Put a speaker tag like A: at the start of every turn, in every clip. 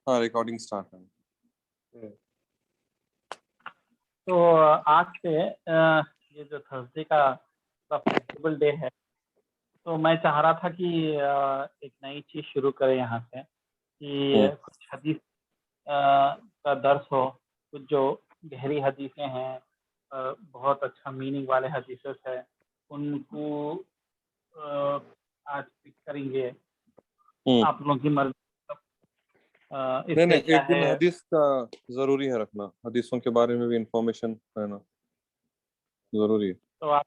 A: हाँ recording start है।
B: तो आज से ये जो थर्सडे का फेस्टिवल डे है, तो मैं चाह रहा था कि एक नई चीज शुरू करें यहाँ से कि कुछ हदीस का दर्स हो, कुछ जो गहरी हदीसें हैं, बहुत अच्छा मीनिंग वाले हदीसेस है, उनको आज पिक करेंगे। आप लोगों की मर्जी।
A: नहीं, एक दिन हदीस का जरूरी है रखना, हदीसों के बारे में भी इंफॉर्मेशन रहना जरूरी है।
B: तो आप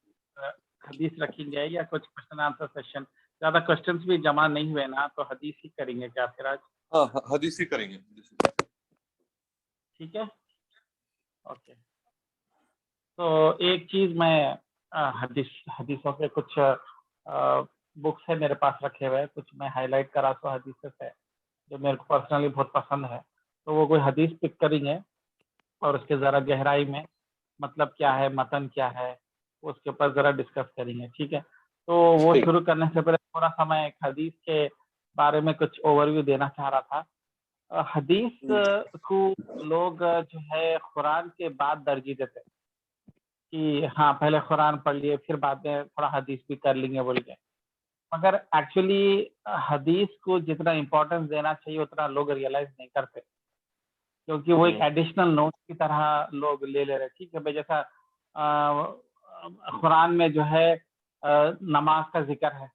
B: हदीस रखेंगे या कुछ क्वेश्चन आंसर सेशन? ज्यादा क्वेश्चंस भी जमा नहीं हुए ना, तो हदीस ही करेंगे क्या फिर आज?
A: हाँ हदीस ही करेंगे।
B: ठीक है, ओके। तो एक चीज मैं हदीसों के कुछ बुक्स है मेरे पास रखे हुए, कुछ मैं हाईलाइट करा तो हदीसेस है जो मेरे को पर्सनली बहुत पसंद है, तो वो कोई हदीस पिक करेंगे और उसके जरा गहराई में मतलब क्या है, मतन क्या है, उसके ऊपर जरा डिस्कस करेंगे। ठीक है, तो वो शुरू करने से पहले थोड़ा सा मैं एक हदीस के बारे में कुछ ओवरव्यू देना चाह रहा था। हदीस को लोग जो है कुरान के बाद तरजीह देते कि हाँ पहले कुरान पढ़ लिए फिर बाद में थोड़ा हदीस भी कर लेंगे बोल के, मगर एक्चुअली हदीस को जितना इम्पोर्टेंस देना चाहिए उतना लोग रियलाइज नहीं करते, क्योंकि वो एक एडिशनल नोट की तरह लोग ले रहे। ठीक है भाई, जैसा कुरान में जो है नमाज का जिक्र है,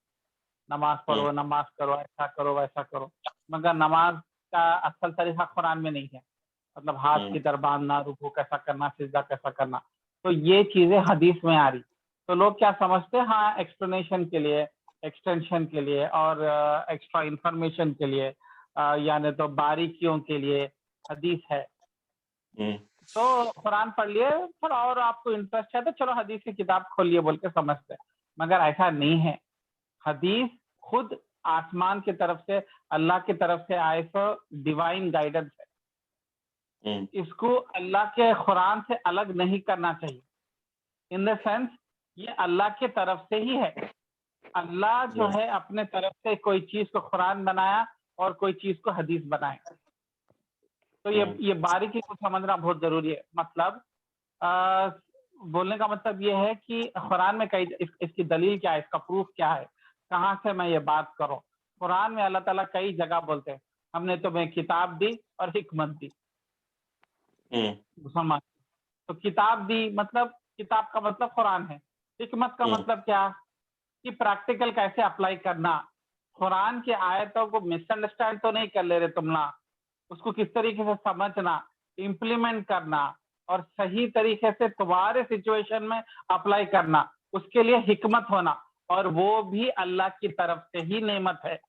B: नमाज पढ़ो, नमाज करो, ऐसा करो वैसा करो, मगर नमाज का असल तरीका कुरान में नहीं है। मतलब हाथ की तरह बांधना, रुकू कैसा करना, सिजदा कैसा करना, तो ये चीजें हदीस में आ रही। तो लोग क्या समझते हैं, हाँ एक्सप्लेनेशन के लिए, एक्सटेंशन के लिए और एक्स्ट्रा इंफॉर्मेशन के लिए, यानी तो बारीकियों के लिए हदीस है। तो कुरान पढ़ लिए, थोड़ा और आपको इंटरेस्ट है तो चलो हदीस की किताब खोलिए बोल के समझते हैं, मगर ऐसा नहीं है। हदीस खुद आसमान की तरफ से, अल्लाह की तरफ से आए तो डिवाइन गाइडेंस है। इसको अल्लाह के कुरान से अलग नहीं करना चाहिए। इन द सेंस ये अल्लाह की तरफ से ही है। अल्लाह जो है अपने तरफ से कोई चीज को कुरान बनाया और कोई चीज को हदीस बनाया। तो ये बारीकी को समझना बहुत जरूरी है। मतलब बोलने का मतलब ये है कि कुरान में कई इसकी दलील क्या है, इसका प्रूफ क्या है, कहाँ से मैं ये बात करूं। कुरान में अल्लाह ताला कई जगह बोलते हैं हमने तुम्हें किताब दी और हिकमत दी। मुसलमान तो किताब दी मतलब, किताब का मतलब कुरान है। हिकमत का मतलब क्या कि प्रैक्टिकल कैसे अप्लाई करना। कुरान की आयतों को मिसअंडरस्टैंड तो नहीं कर ले रहे तुम ना, उसको किस तरीके से समझना, इम्प्लीमेंट करना और सही तरीके से तुम्हारे सिचुएशन में अप्लाई करना, उसके लिए हिकमत होना, और वो भी अल्लाह की तरफ से ही नेमत है।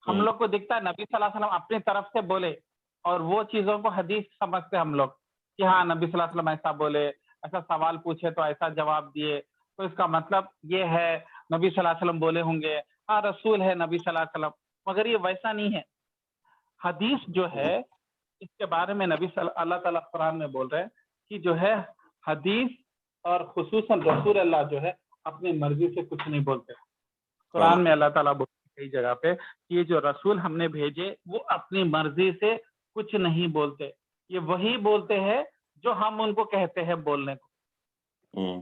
B: हम लोग को दिखता है नबी सल्लल्लाहु अलैहि वसल्लम अपनी तरफ से बोले और वो चीजों को हदीस समझते हम लोग कि हाँ नबी सल्लल्लाहु अलैहि वसल्लम ऐसा बोले, ऐसा सवाल पूछे तो ऐसा जवाब दिए, तो इसका मतलब ये है नबी सल्लल्लाहु अलैहि वसल्लम बोले होंगे, हाँ रसूल है नबी सल्लल्लाहु अलैहि वसल्लम। मगर ये वैसा नहीं है। हदीस जो है इसके बारे में नबी अल्लाह ताला कुरान में बोल रहे हैं कि जो है हदीस और खुसूसन रसूल अल्लाह जो है अपनी मर्जी से कुछ नहीं बोलते। कुरान में अल्लाह ताला बोलते कई जगह पे कि ये जो रसूल हमने भेजे वो अपनी मर्जी से कुछ नहीं बोलते, ये वही बोलते हैं जो हम उनको कहते हैं बोलने को।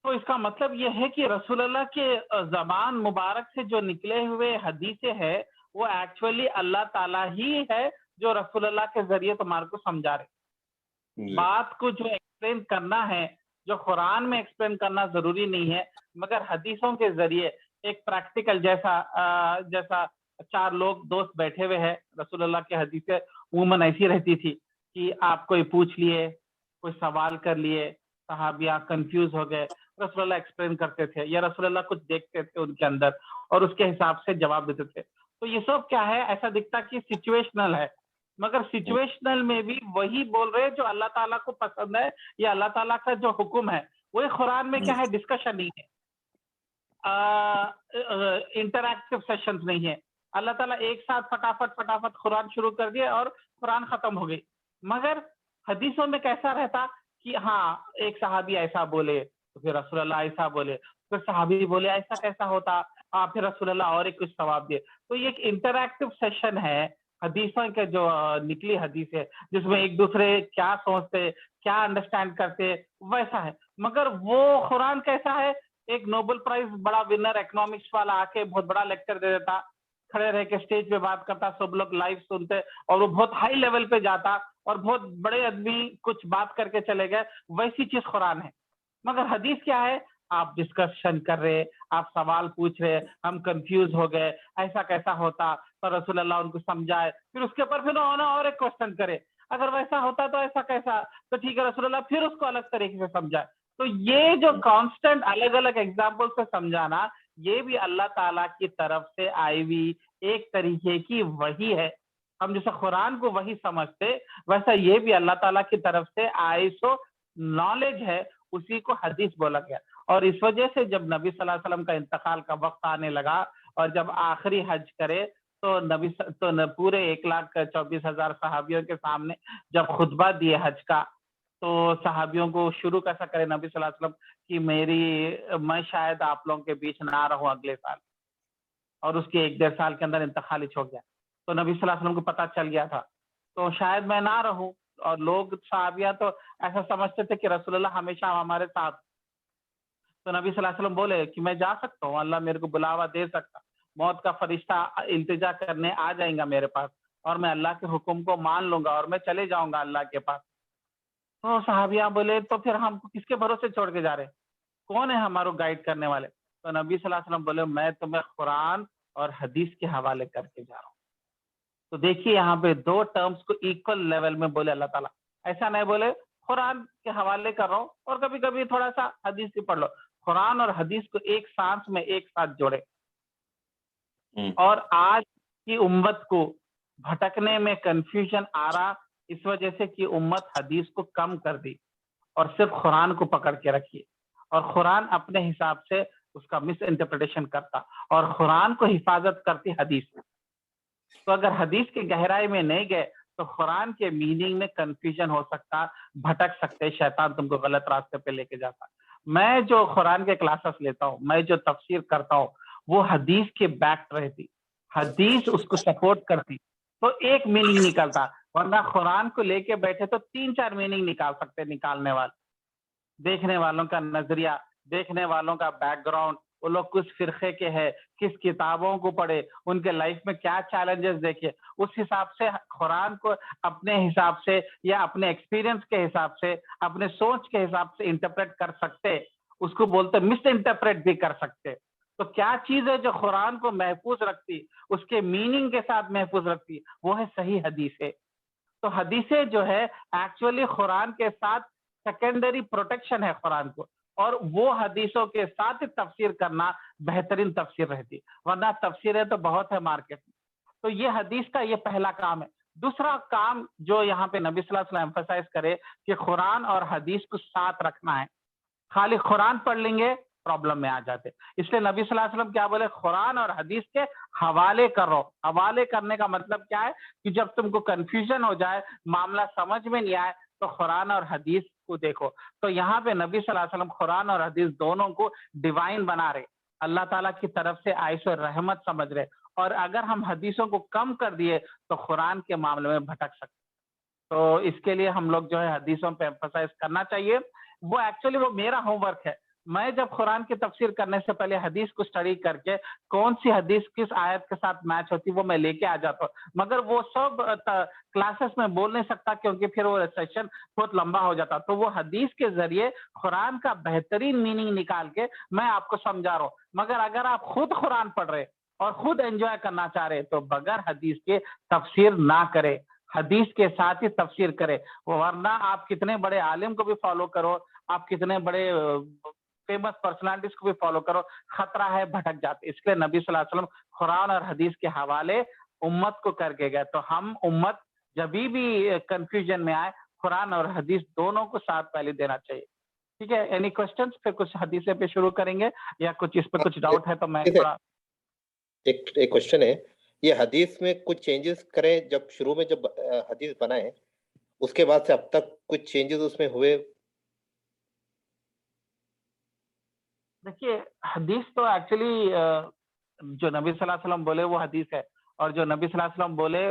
B: तो इसका मतलब ये है कि रसूल अल्लाह के जबान मुबारक से जो निकले हुए हदीसें है वो एक्चुअली अल्लाह ताला ही है जो रसूल अल्लाह के जरिए तुम्हारे को समझा रहे। बात को जो एक्सप्लेन करना है, जो कुरान में एक्सप्लेन करना जरूरी नहीं है, मगर हदीसों के जरिए एक प्रैक्टिकल जैसा चार लोग दोस्त बैठे हुए हैं, रसूल अल्लाह की हदीसें उमूमन ऐसी रहती थी कि आप कोई पूछ लिए, कोई सवाल कर लिए, सहाबिया कंफ्यूज हो गए, रसूल अल्लाह एक्सप्लेन करते थे या रसूल अल्लाह कुछ देखते थे उनके अंदर और उसके हिसाब से जवाब देते थे। तो ये सब क्या है, ऐसा दिखता कि सिचुएशनल है, मगर सिचुएशनल में भी वही बोल रहे हैं जो अल्लाह ताला को पसंद है या अल्लाह ताला का जो हुक्म है वही कुरान में क्या है, डिस्कशन नहीं है, इंटरैक्टिव सेशंस नहीं है। अल्लाह ताला एक साथ फटाफट कुरान शुरू कर दिया और कुरान खत्म हो गई। मगर हदीसों में कैसा रहता कि हाँ एक सहाबी ऐसा बोले तो फिर रसूल अल्लाह ऐसा बोले, फिर सहाबी बोले ऐसा कैसा होता, फिर रसूल अल्लाह और एक कुछ जवाब दिए। तो ये एक इंटरैक्टिव सेशन है حدیثوں کے جو نکلی حدیث ہے جس میں ایک دوسرے کیا سوچتے کیا انڈرسٹینڈ کرتے ویسا ہے. مگر وہ قرآن کیسا ہے؟ ایک نوبل پرائز بڑا ونر اکنامکس والا آ کے بہت بڑا لیکچر دے دیتا, کھڑے رہ کے اسٹیج پہ بات کرتا, سب لوگ لائیو سنتے, اور وہ بہت ہائی لیول پہ جاتا, اور بہت بڑے آدمی کچھ بات کر کے چلے گئے. ویسی چیز قرآن ہے. مگر حدیث کیا ہے؟ آپ ڈسکشن کر رہے, آپ سوال پوچھ رہے, ہم کنفیوز ہو گئے, ایسا کیسا ہوتا, تو رسول اللہ ان کو سمجھائے, پھر اس کے اوپر پھر اور ایک کوشچن کرے, اگر ویسا ہوتا تو ایسا کیسا, تو ٹھیک ہے رسول اللہ پھر اس کو الگ طریقے سے سمجھائے. تو یہ جو کانسٹنٹ الگ الگ ایگزامپل سے سمجھانا, یہ بھی اللہ تعالیٰ کی طرف سے آئی ہوئی ایک طریقے کی وحی ہے. ہم جیسے قرآن کو وحی سمجھتے, ویسا یہ بھی اللہ تعالیٰ کی طرف سے آئی سو نالج ہے, اسی کو حدیث بولا گیا. اور اس وجہ سے جب نبی صلی اللہ علیہ وسلم کا انتقال کا وقت آنے لگا, اور جب آخری حج کرے, تو نبی تو پورے 1,24,000 صحابیوں کے سامنے جب خطبہ دیے حج کا, تو صحابیوں کو شروع کیسا کرے نبی صلی اللہ علیہ وسلم کہ میں شاید آپ لوگوں کے بیچ نہ رہوں اگلے سال, اور اس کے 1-1.5 سال کے اندر انتقال ہو گیا. تو نبی صلی اللہ علیہ وسلم کو پتہ چل گیا تھا, تو شاید میں نہ رہوں. اور لوگ صحابیہ تو ایسا سمجھتے تھے کہ رسول اللہ ہمیشہ ہمارے ساتھ. تو نبی صلی اللہ علیہ وسلم بولے کہ میں جا سکتا ہوں, اللہ میرے کو بلاوا دے سکتا, موت کا فرشتہ التجا کرنے آ جائیں گا میرے پاس, اور میں اللہ کے حکم کو مان لوں گا, اور میں چلے جاؤں گا اللہ کے پاس. تو صحابیہ بولے تو پھر ہم کس کے بھروسے چھوڑ کے جا رہے, کون ہے ہمارو گائیڈ کرنے والے؟ تو نبی صلی اللہ علیہ وسلم بولے میں تمہیں قرآن اور حدیث کے حوالے کر کے جا رہا ہوں. تو دیکھیے یہاں پہ دو ٹرمز کو ایکول لیول میں بولے اللہ تعالیٰ. ایسا نہیں بولے قرآن کے حوالے کر رہا ہوں اور کبھی کبھی تھوڑا سا حدیث بھی پڑھ لو. قرآن اور حدیث کو ایک سانس میں ایک ساتھ جوڑے. اور آج کی امت کو بھٹکنے میں کنفیوژن آ رہا, اس وجہ سے کہ امت حدیث کو کم کر دی اور صرف قرآن کو پکڑ کے رکھی, اور قرآن اپنے حساب سے اس کا مس انٹرپریٹیشن کرتا, اور قرآن کو حفاظت کرتی حدیث. تو اگر حدیث کی گہرائی میں نہیں گئے تو قرآن کے میننگ میں کنفیوژن ہو سکتا, بھٹک سکتے, شیطان تم کو غلط راستے پہ لے کے جاتا. میں جو قرآن کے کلاسز لیتا ہوں, میں جو تفسیر کرتا ہوں, وہ حدیث کے بیک رہتی, حدیث اس کو سپورٹ کرتی, تو ایک میننگ نکلتا. ورنہ قرآن کو لے کے بیٹھے تو 3-4 میننگ نکال سکتے نکالنے والے. دیکھنے والوں کا نظریہ, دیکھنے والوں کا بیک گراؤنڈ, وہ لوگ کس فرقے کے ہیں, کس کتابوں کو پڑھے, ان کے لائف میں کیا چیلنجز دیکھے, اس حساب سے قرآن کو اپنے حساب سے یا اپنے ایکسپیرینس کے حساب سے, اپنے سوچ کے حساب سے انٹرپریٹ کر سکتے. اس کو بولتے مس انٹرپریٹ بھی کر سکتے. تو کیا چیز ہے جو قرآن کو محفوظ رکھتی, اس کے میننگ کے ساتھ محفوظ رکھتی, وہ ہے صحیح حدیث ہے. تو حدیثیں جو ہے ایکچولی قرآن کے ساتھ سیکنڈری پروٹیکشن ہے قرآن کو, اور وہ حدیثوں کے ساتھ تفسیر کرنا بہترین تفسیر رہتی, ورنہ تفسیریں تو بہت ہے مارکیٹ میں. تو یہ حدیث کا یہ پہلا کام ہے. دوسرا کام جو یہاں پہ نبی صلی اللہ علیہ وسلم ایمفسائز کرے کہ قرآن اور حدیث کو ساتھ رکھنا ہے. خالی قرآن پڑھ لیں گے پرابلم میں آ جاتے, اس لیے نبی صلی اللہ علیہ وسلم کیا بولے, قرآن اور حدیث کے حوالے کرو. حوالے کرنے کا مطلب کیا ہے کہ جب تم کو کنفیوژن ہو جائے, معاملہ سمجھ میں نہیں آئے, تو قرآن اور حدیث کو دیکھو. تو یہاں پہ نبی صلی اللہ علیہ وسلم قرآن اور حدیث دونوں کو ڈیوائن بنا رہے, اللہ تعالیٰ کی طرف سے عائش و رحمت سمجھ رہے. اور اگر ہم حدیثوں کو کم کر دیے تو قرآن کے معاملے میں بھٹک سکتے. تو اس کے لیے ہم لوگ جو ہے حدیثوں پہ ایمفسائز کرنا چاہیے. وہ ایکچولی وہ میرا ہوم ورک ہے. میں جب قرآن کی تفسیر کرنے سے پہلے حدیث کو اسٹڈی کر کے کون سی حدیث کس آیت کے ساتھ میچ ہوتی وہ میں لے کے آ جاتا ہوں. مگر وہ سب کلاسز میں بول نہیں سکتا کیونکہ پھر وہ سیشن بہت لمبا ہو جاتا. تو وہ حدیث کے ذریعے قرآن کا بہترین میننگ نکال کے میں آپ کو سمجھا رہا ہوں. مگر اگر آپ خود قرآن پڑھ رہے اور خود انجوائے کرنا چاہ رہے تو بغیر حدیث کے تفسیر نہ کرے, حدیث کے ساتھ ہی تفسیر کرے. ورنہ آپ کتنے بڑے عالم کو بھی فالو کرو, آپ کتنے بڑے فیمس پرسنالٹیز کو بھی فالو کرو, خطرہ ہے بھٹک جاتے. اس لیے نبی صلی اللہ علیہ وسلم قرآن اور حدیث کے حوالے امت کو کر کے گئے. تو ہم امت جب بھی کنفیوژن میں آئے, قرآن اور حدیث دونوں کو ساتھ پہلے دینا چاہیے. ٹھیک ہے, اینی کوشچنس؟ پھر کچھ حدیثیں پہ شروع کریں گے, یا کچھ اس پہ کچھ ڈاؤٹ ہے تو میں تھوڑا.
C: ایک کوشچن ہے, یہ حدیث میں کچھ چینجز کریں جب شروع میں جب حدیث بنائے, اس کے بعد سے اب تک کچھ چینجز اس میں ہوئے؟
B: دیکھیے حدیث تو ایکچولی جو نبی صلی اللہ علیہ وسلم بولے وہ حدیث ہے, اور جو نبی صلی اللہ علیہ وسلم بولے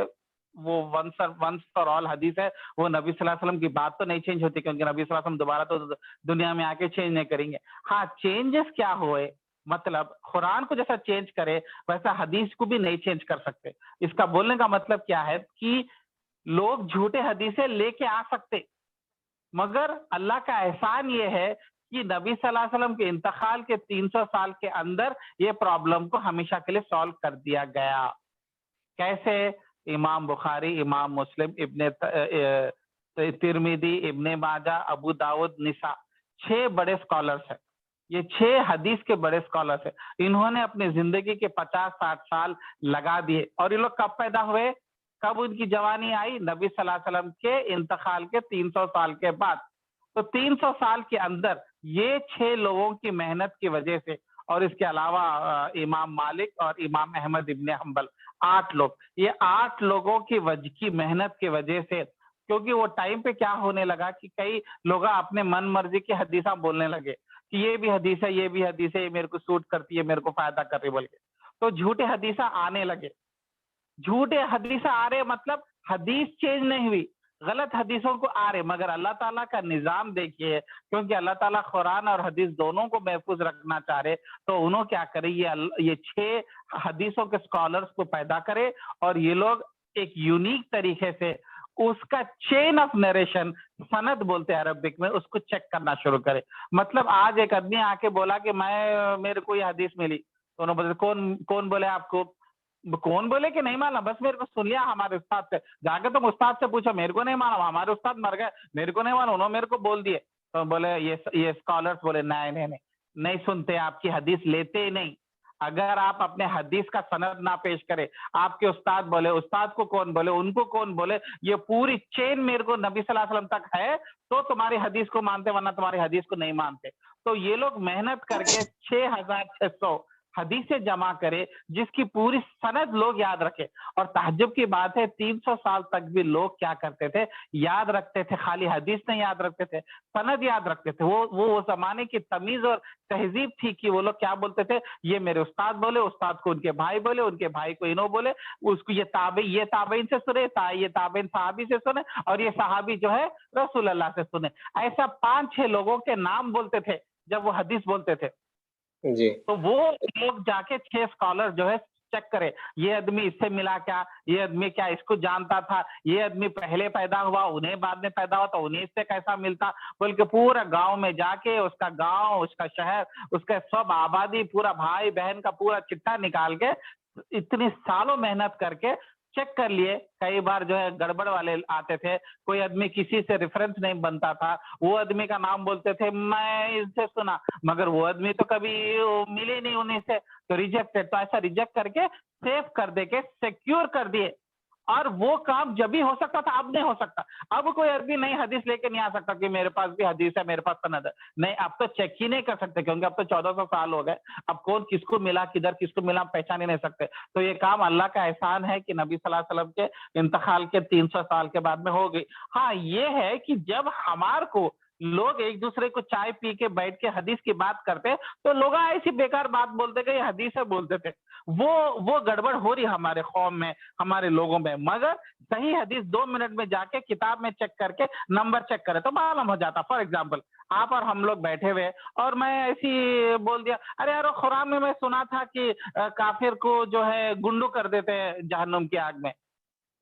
B: وہ ونس فار آل حدیث ہے, وہ نبی صلی اللہ علیہ وسلم کی بات تو نہیں چینج ہوتی, کیونکہ نبی صلی اللہ علیہ وسلم دوبارہ تو دنیا میں آ کے چینج نہیں کریں گے. ہاں چینجز کیا ہوئے, مطلب قرآن کو جیسا چینج کرے ویسا حدیث کو بھی نہیں چینج کر سکتے. اس کا بولنے کا مطلب کیا ہے کہ لوگ جھوٹے حدیثیں لے کے آ سکتے, مگر اللہ کا احسان یہ ہے کہ نبی صلی اللہ علیہ وسلم کے انتقال کے 300 سال کے اندر یہ پرابلم کو ہمیشہ کے لیے سالو کر دیا گیا. کیسے؟ امام بخاری, امام مسلم, ابن ترمذی, ابن ماجہ, ابو داؤد, نساء, 6 بڑے اسکالرس ہیں. یہ 6 حدیث کے بڑے اسکالرس ہیں. انہوں نے اپنی زندگی کے 50-60 سال لگا دیے. اور یہ لوگ کب پیدا ہوئے, کب ان کی جوانی آئی؟ نبی صلی اللہ علیہ وسلم کے انتقال کے 300 سال کے بعد. تو 300 سال کے اندر یہ 6 لوگوں کی محنت کی وجہ سے, اور اس کے علاوہ امام مالک اور امام احمد ابن حنبل, 8 لوگ, یہ 8 لوگوں کی محنت کی وجہ سے, کیونکہ وہ ٹائم پہ کیا ہونے لگا کہ کئی لوگ اپنے من مرضی کی حدیثاں بولنے لگے کہ یہ بھی حدیث ہے, یہ بھی حدیث ہے, یہ میرے کو سوٹ کرتی ہے, میرے کو فائدہ کر رہی بول کے. تو جھوٹے حدیثاں آنے لگے. جھوٹے حدیثاں آ رہے مطلب حدیث چینج نہیں ہوئی, غلط حدیثوں کو آ رہے. مگر اللہ تعالیٰ کا نظام دیکھیے, کیونکہ اللہ تعالیٰ قرآن اور حدیث دونوں کو محفوظ رکھنا چاہ رہے, تو انہوں کیا کرے, یہ 6 حدیثوں کے اسکالرس کو پیدا کرے, اور یہ لوگ ایک یونیک طریقے سے اس کا چین آف نریشن, سند بولتے ہیں عربک میں, اس کو چیک کرنا شروع کرے. مطلب آج ایک آدمی آ کے بولا کہ میرے کو یہ حدیث ملی, تو انہوں نے کون بولے آپ کو, کون بولے کہ نہیں مانا, بس میرے کو سن لیا ہمارے استاد سے. جا کے تم استاد سے پوچھو, میرے کو نہیں مانا, ہمارے استاد مر گئے, میرے کو نہیں مانا, انہوں میرے کو بول دیے. تو بولے یہ اسکالرس بولے نہیں سنتے, آپ کی حدیث لیتے ہی نہیں. اگر آپ اپنے حدیث کا سند نہ پیش کرے, آپ کے استاد بولے, استاد کو کون بولے, ان کو کون بولے, یہ پوری چین میرے کو نبی صلی اللہ علیہ وسلم تک ہے, تو تمہاری حدیث کو مانتے, ورنہ تمہاری حدیث کو نہیں مانتے. تو یہ لوگ محنت کر کے 6600 حدیثیں جمع کرے, جس کی پوری سند لوگ یاد رکھے. اور تعجب کی بات ہے, 300 سال تک بھی لوگ کیا کرتے تھے, یاد رکھتے تھے. خالی حدیث نہیں یاد رکھتے تھے, سند یاد رکھتے تھے. وہ زمانے کی تمیز اور تہذیب تھی کہ وہ لوگ کیا بولتے تھے, یہ میرے استاد بولے, استاد کو ان کے بھائی بولے, ان کے بھائی کو انہوں بولے, اس کو یہ تابعین سے سنے, یہ تابعین صحابی سے سنے, اور یہ صحابی جو ہے رسول اللہ سے سنے. ایسا 5-6 لوگوں کے نام بولتے تھے جب وہ حدیث بولتے تھے.
C: جی.
B: تو وہ لوگ جا کے 6 اسکالر جو ہے چیک کرے, یہ آدمی اس سے ملا کیا, یہ آدمی کیا اس کو جانتا تھا, یہ آدمی پہلے پیدا ہوا, انہیں بعد میں پیدا ہوا, تو انہیں اس سے کیسا ملتا, بلکہ پورا گاؤں میں جا کے اس کا گاؤں, اس کا شہر, اس کا سب آبادی, پورا بھائی بہن کا پورا چٹا نکال کے, اتنی سالوں محنت کر کے چیک کر لیے. کئی بار جو ہے گڑبڑ والے آتے تھے, کوئی آدمی کسی سے ریفرنس نہیں بنتا تھا, وہ آدمی کا نام بولتے تھے, میں اس سے سنا, مگر وہ آدمی تو کبھی ملے نہیں انہیں سے, تو ریجیکٹڈ. تو ایسا ریجیکٹ کر کے سیو کر دے کے سیکیور کر دیے. اور وہ کام جب بھی ہو سکتا تھا, اب نہیں ہو سکتا. اب کوئی آدمی نئی حدیث لے کے نہیں آ سکتا کہ میرے پاس بھی حدیث ہے, میرے پاس سند ہے. نہیں, اب تو چیک ہی نہیں کر سکتے, کیونکہ اب تو 1400 سال ہو گئے. اب کون کس کو ملا, کدھر کس کو ملا, پہچان ہی نہیں سکتے. تو یہ کام اللہ کا احسان ہے کہ نبی صلی اللہ علیہ وسلم کے انتقال کے 300 سال کے بعد میں ہو گئی. ہاں یہ ہے کہ جب ہمارے کو لوگ ایک دوسرے کو چائے پی کے بیٹھ کے حدیث کی بات کرتے, تو لوگ ایسی بیکار بات بولتے کہ یہ حدیث ہے بولتے تھے. وہ گڑبڑ ہو رہی ہمارے قوم میں, ہمارے لوگوں میں. مگر صحیح حدیث 2 منٹ میں جا کے کتاب میں چیک کر کے نمبر چیک کرے تو معلوم ہو جاتا. فار ایگزامپل, آپ اور ہم لوگ بیٹھے ہوئے, اور میں ایسی بول دیا, ارے یار قرآن میں سنا تھا کہ کافر کو جو ہے گنڈو کر دیتے ہیں جہنم کی آگ میں.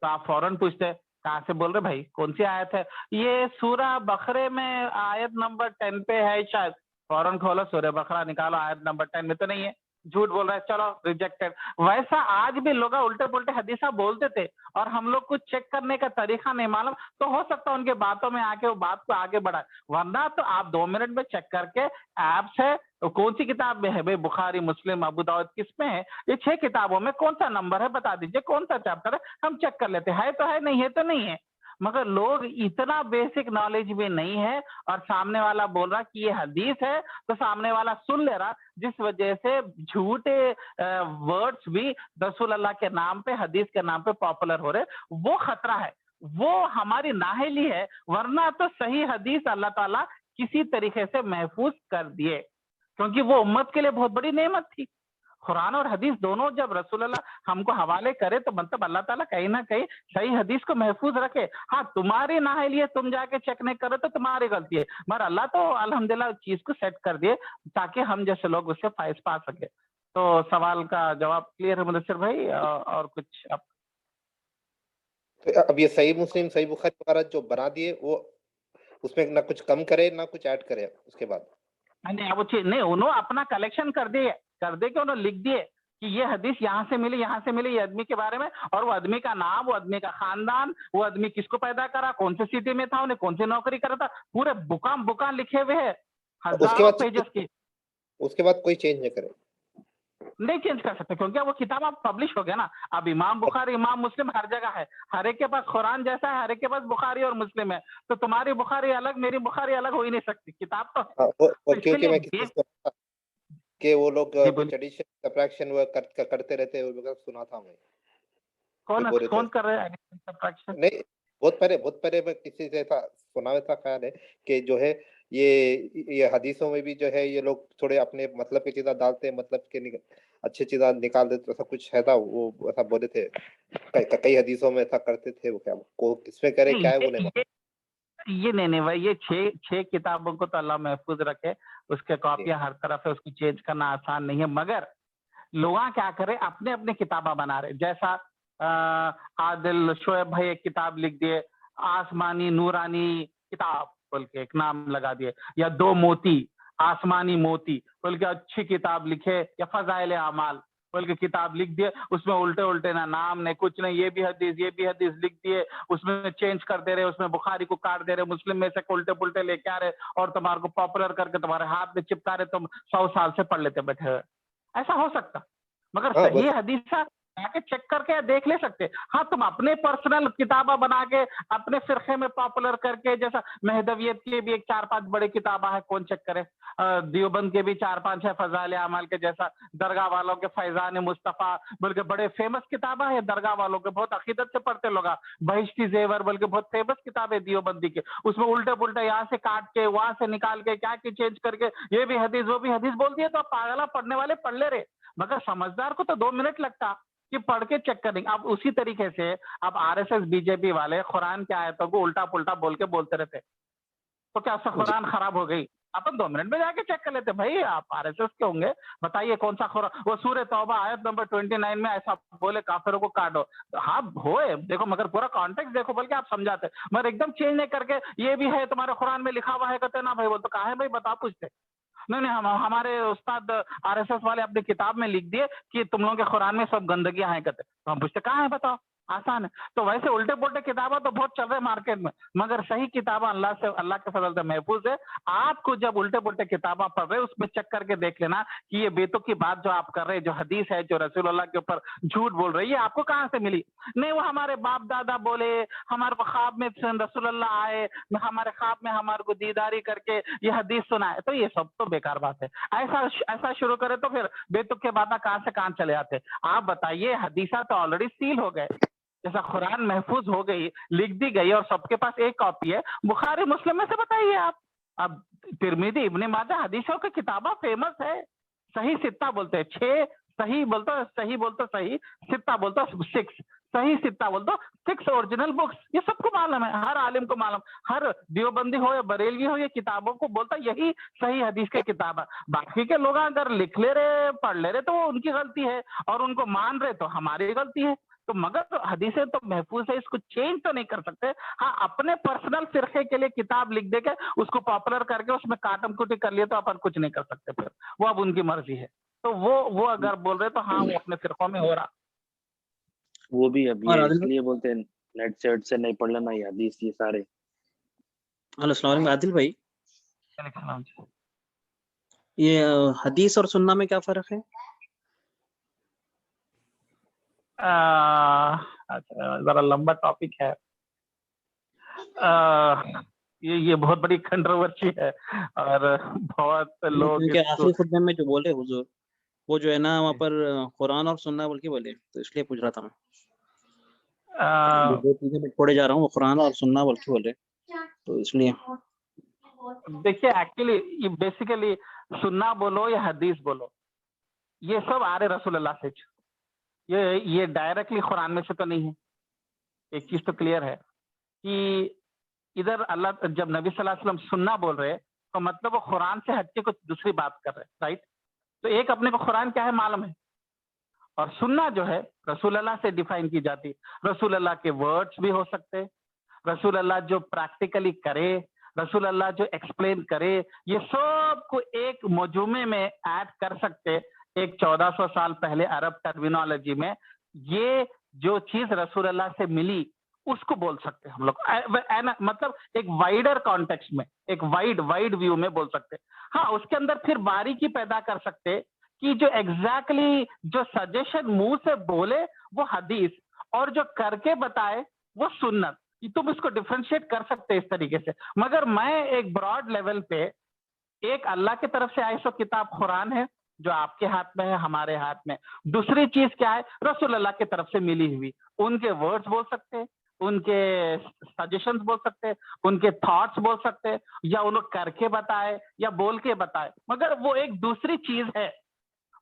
B: تو آپ فوراً پوچھتے, کہاں سے بول رہے بھائی, کون سی آیت ہے؟ یہ سورہ بقرے میں آیت نمبر 10 پہ ہے شاید. فوراً کھولو سورہ بقرہ, نکالو, آیت نمبر 10 میں تو نہیں ہے, جھوٹ بول رہا ہے, چلو ریجیکٹڈ. ویسا آج بھی لوگ الٹے پلٹے حدیثہ بولتے تھے, اور ہم لوگ کو چیک کرنے کا طریقہ نہیں معلوم, تو ہو سکتا ہے ان کے باتوں میں آ کے وہ بات کو آگے بڑھائے. ورنہ تو آپ 2 منٹ میں چیک کر کے, ایپس ہے, کون سی کتاب میں ہے بھائی, بخاری, مسلم, ابو داؤد, کس میں ہے, یہ 6 کتابوں میں کون سا نمبر ہے بتا دیجئے, کون سا چیپٹر ہے, ہم چیک کر لیتے. ہے تو ہے, نہیں ہے تو نہیں ہے. مگر لوگ اتنا بیسک نالج بھی نہیں ہے, اور سامنے والا بول رہا کہ یہ حدیث ہے, تو سامنے والا سن لے رہا, جس وجہ سے جھوٹے ورڈز بھی رسول اللہ کے نام پہ, حدیث کے نام پہ پاپولر ہو رہے. وہ خطرہ ہے, وہ ہماری نااہلی ہے. ورنہ تو صحیح حدیث اللہ تعالیٰ کسی طریقے سے محفوظ کر دیے, کیونکہ وہ امت کے لیے بہت بڑی نعمت تھی. قرآن اور حدیث دونوں جب رسول اللہ ہم کو حوالے کرے تو مطلب اللہ تعالیٰ کہیں نہ کہیں صحیح حدیث کو محفوظ رکھے. ہاں تمہاری نااہلی ہے, تم جا کے چیک نہیں کرو تو تمہاری غلطی ہے, مگر اللہ تو الحمدللہ چیز کو سیٹ کر دیے تاکہ ہم جیسے لوگ اس سے فائز پا سکے. تو سوال کا جواب کلیئر ہے مدثر بھائی, اور کچھ اب
C: اب یہ صحیح مسلم صحیح بخاری وغیرہ جو بنا دیے وہ اس میں نہ کچھ کم کرے نہ کچھ ایڈ کرے اس کے بعد؟
B: نہیں وہ چیز نہیں, انہوں اپنا کلیکشن کر دے کہ انہوں لکھ دیے کہ یہ حدیث یہاں سے ملی یہ آدمی کے بارے میں, اور وہ آدمی کا نام, وہ آدمی کا خاندان, وہ آدمی کس کو پیدا کرا, کون سے سٹی میں تھا, انہیں کون سی نوکری کرا تھا, پورے بکان لکھے ہوئے ہیں ہزاروں پیجز کی.
C: اس کے بعد کوئی چینج نہیں کرے؟
B: نہیں چینج کر سکتے کیونکہ وہ کتاب اب پبلش ہو گیا نا. اب امام بخاری امام مسلم ہر جگہ ہے, ہر ایک کے پاس قرآن جیسا ہے, ہر ایک کے پاس بخاری اور مسلم ہے, تو تمہاری بخاری الگ میری بخاری الگ ہو ہی نہیں سکتی, کتاب تو
C: کیونکہ میں کسی سے کہ وہ لوگ ٹریڈیشن سبٹریکشن کرتے رہتے ہیں, سنا تھا میں.
B: کون کر رہے ہیں؟
C: نہیں بہت پہلے میں کسی سے سنا ہوا تھا, خیال ہے کہ جو ہے یہ حدیثوں میں بھی جو ہے یہ لوگ تھوڑے اپنے مطلب کی چیزیں ڈالتے ہیں, مطلب کے اچھی چیزیں نکال دیتے, ایسا کچھ ہے تھا. وہ ایسا بولے تھے کئی حدیثوں میں ایسا کرتے تھے. وہ کیا کس میں کرے کیا ہے وہ نہیں.
B: یہ نہیں بھائی, یہ چھ کتابوں کو تو اللہ محفوظ رکھے, اس کے کاپیاں ہر طرف ہے, اس کو چینج کرنا آسان نہیں ہے, مگر لوگ کیا کرے اپنے اپنے کتابیں بنا رہے. جیسا عادل شعیب بھائی ایک کتاب لکھ دیے, آسمانی نورانی کتاب بول کے ایک نام لگا دیے, یا دو موتی آسمانی موتی بول کے اچھی کتاب لکھے, یا فضائل اعمال بول کے کتاب لکھ دیے, اس میں الٹے نہ نام نہیں کچھ نہیں, یہ بھی حدیث لکھ دیے, اس میں چینج کر دے رہے, اس میں بخاری کو کاٹ دے رہے, مسلم میں سے الٹے پلٹے لے کے آ رہے, اور تمہارے کو پاپولر کر کے تمہارے ہاتھ میں چپکا رہے, تم 100 سال سے پڑھ لیتے بیٹھے ہوئے. ایسا ہو سکتا, مگر صحیح حدیث کے چیک کر کے دیکھ لے سکتے. ہاں تم اپنے پرسنل کتابیں بنا کے اپنے فرقے میں پاپولر کر کے, جیسا مہدویت کی بھی ایک 4-5 بڑے کتابیں ہیں, کون چیک کرے, دیوبند کے بھی 4-5 ہے, فضائل اعمال کے جیسا, درگاہ والوں کے فیضان مصطفیٰ بلکہ بڑے فیمس کتابیں ہیں, درگاہ والوں کے بہت عقیدت سے پڑھتے لوگ, بہشتی زیور بلکہ بہت فیمس کتاب ہے دیوبندی کی, اس میں الٹے پلٹے یہاں سے کاٹ کے وہاں سے نکال کے کیا کہ چینج کر کے یہ بھی حدیث وہ بھی حدیث بول دیے, تو پاگلا پڑھنے والے پڑھ لے رہے, مگر سمجھدار کو تو 2 منٹ لگتا کہ پڑھ کے چیک کریں. اب اسی طریقے سے اب RSS BJP والے قرآن کی آیتوں کو الٹا پلٹا بول کے بولتے رہتے, تو کیا اس سے قرآن خراب ہو گئی؟ اپن 2 منٹ میں جا کے چیک کر لیتے. بھائی آپ RSS کے ہوں گے, بتائیے کون سا قرآن, وہ سورہ توبہ آیت نمبر 29 میں ایسا بولے کافروں کو کاٹو, ہاں ہوئے دیکھو, مگر پورا کانٹیکٹ دیکھو بلکہ آپ سمجھاتے, مگر ایک دم چینج نہیں کر کے یہ بھی ہے تمہارے قرآن میں لکھا ہوا ہے کہتے نا بھائی, وہ تو کہا ہے بھائی بتا پوچھتے. نہیں ہمارے استاد RSS والے اپنی کتاب میں لکھ دیے کہ تم لوگوں کے قرآن میں سب گندگیاں ہیں کہتے, تو ہم پوچھتے کہاں ہے بتاؤ, آسان ہے. تو ویسے الٹے پلٹے کتابیں تو بہت چل رہے مارکیٹ میں, مگر صحیح کتابیں اللہ کے فضل سے محفوظ ہے. آپ کو جب الٹے پلٹے کتابیں پڑھ رہے اس میں چیک کر کے دیکھ لینا کہ یہ بیتوں کی بات جو آپ کر رہے, جو حدیث ہے, جو رسول اللہ کے اوپر جھوٹ بول رہی ہے, آپ کو کہاں سے ملی. نہیں وہ ہمارے باپ دادا بولے, ہمارے کو خواب میں رسول اللہ آئے, ہمارے خواب میں ہمارے کو دیداری کر کے یہ حدیث سنا ہے, تو یہ سب تو بیکار بات ہے. ایسا شروع کرے تو پھر بیتک کے باتیں کہاں سے کہاں چلے آتے. آپ بتائیے, حدیثہ تو آلریڈی سیل ہو گئے, جیسا قرآن محفوظ ہو گئی, لکھ دی گئی, اور سب کے پاس ایک کاپی ہے. بخاری مسلم میں سے بتائیے آپ, اب ترمذی ابن ماجہ حدیثوں کی کتابیں فیمس ہے, صحیح ستہ بولتے ہیں, 6 صحیح بولتا, صحیح ستہ بولتا, 6 صحیح ستہ بولتا, 6 اوریجنل بکس, یہ سب کو معلوم ہے, ہر عالم کو معلوم, ہر دیوبندی ہو یا بریلوی ہو, یہ کتابوں کو بولتا یہی صحیح حدیث کی کتاب ہے. باقی کے لوگ اگر لکھ لے رہے, پڑھ لے رہے, تو وہ ان کی غلطی ہے, اور ان کو مان رہے تو ہماری غلطی ہے. تو مگر حدیثیں تو محفوظ ہے, اس کو چینج تو نہیں کر سکتے. ہاں اپنے پرسنل فرقے کے لیے کتاب لکھ دے کے اس کو پاپولر کر کے اس میں کاٹم کوٹی کر لیے تو اپن کچھ نہیں کر سکتے, پھر وہ اب ان کی مرضی ہے. تو وہ اگر بول رہے تو ہاں وہ اپنے فرقوں میں ہو رہا.
D: وہ بھی اب یہ اس لیے بولتے ہیں نیٹ سیٹ سے نہیں پڑھ لینا یہ حدیث, یہ سارے.
E: السلام علیکم عادل بھائی, یہ حدیث اور سننا میں کیا فرق ہے؟
B: ذرا لمبا ٹاپک ہے, یہ بہت بڑی کنٹروورسی ہے, اور بہت لوگ
E: آخری خطبے میں جو بولے حضور, وہ جو ہے نا وہاں پر قرآن اور سننا بول کے بولے, تو اس لیے پوچھ رہا تھا میں. 2 چیزیں میں چھوڑے جا رہا ہوں, وہ قرآن اور سننا بول کے بولے, تو اس لیے.
B: دیکھیے ایکچولی یہ بیسیکلی سننا بولو یا حدیث بولو, یہ سب آ رہے رسول اللہ سے, یہ ڈائریکٹلی قرآن میں سے تو نہیں ہے. ایک چیز تو کلیئر ہے کہ ادھر اللہ جب نبی صلی اللہ علیہ وسلم سننا بول رہے تو مطلب وہ قرآن سے ہٹ کے کچھ دوسری بات کر رہے, رائٹ. تو ایک اپنے کو قرآن کیا ہے معلوم ہے, اور سننا جو ہے رسول اللہ سے ڈیفائن کی جاتی. رسول اللہ کے ورڈز بھی ہو سکتے, رسول اللہ جو پریکٹیکلی کرے, رسول اللہ جو ایکسپلین کرے, یہ سب کو ایک مجموعے میں ایڈ کر سکتے. ایک 1400 سال پہلے عرب ٹرمینالوجی میں یہ جو چیز رسول اللہ سے ملی اس کو بول سکتے ہم لوگ, مطلب ایک وائڈر کانٹیکسٹ میں, ایک وائڈ ویو میں بول سکتے. ہاں اس کے اندر پھر باریکی پیدا کر سکتے کہ جو ایگزیکٹلی جو سجیشن منہ سے بولے وہ حدیث, اور جو کر کے بتائے وہ سنت. تم اس کو ڈفرینشیٹ کر سکتے اس طریقے سے. مگر میں ایک براڈ لیول پہ ایک اللہ کی طرف سے آئی سو کتاب قرآن ہے جو آپ کے ہاتھ میں ہے, ہمارے ہاتھ میں. دوسری چیز کیا ہے, رسول اللہ کی طرف سے ملی ہوئی, ان کے ورڈز بول سکتے, ان کے سجیشنز بول سکتے, ان کے تھاٹس بول سکتے, یا ان لوگ کر کے بتائے یا بول کے بتائے. مگر وہ ایک دوسری چیز ہے,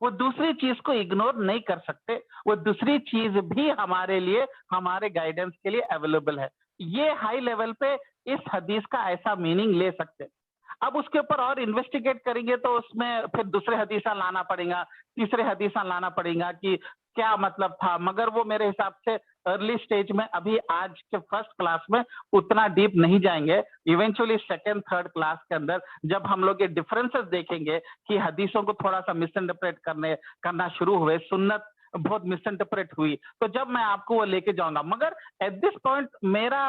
B: وہ دوسری چیز کو اگنور نہیں کر سکتے. وہ دوسری چیز بھی ہمارے لیے, ہمارے گائیڈنس کے لیے اویلیبل ہے. یہ ہائی لیول پہ اس حدیث کا ایسا میننگ لے سکتے. اب اس کے اوپر اور انویسٹیگیٹ کریں گے تو اس میں پھر دوسرے حدیثہ لانا پڑے گا, تیسرے حدیثہ لانا پڑے گا کہ کیا مطلب تھا. مگر وہ میرے حساب سے ارلی سٹیج میں, ابھی آج کے فرسٹ کلاس میں اتنا ڈیپ نہیں جائیں گے. ایونچولی سیکنڈ تھرڈ کلاس کے اندر جب ہم لوگ یہ ڈفرینسز دیکھیں گے کہ حدیثوں کو تھوڑا سا مس انٹرپریٹ کرنا شروع ہوئے, سنت بہت مس انٹرپریٹ ہوئی, تو جب میں آپ کو وہ لے کے جاؤں گا. مگر ایٹ دس پوائنٹ میرا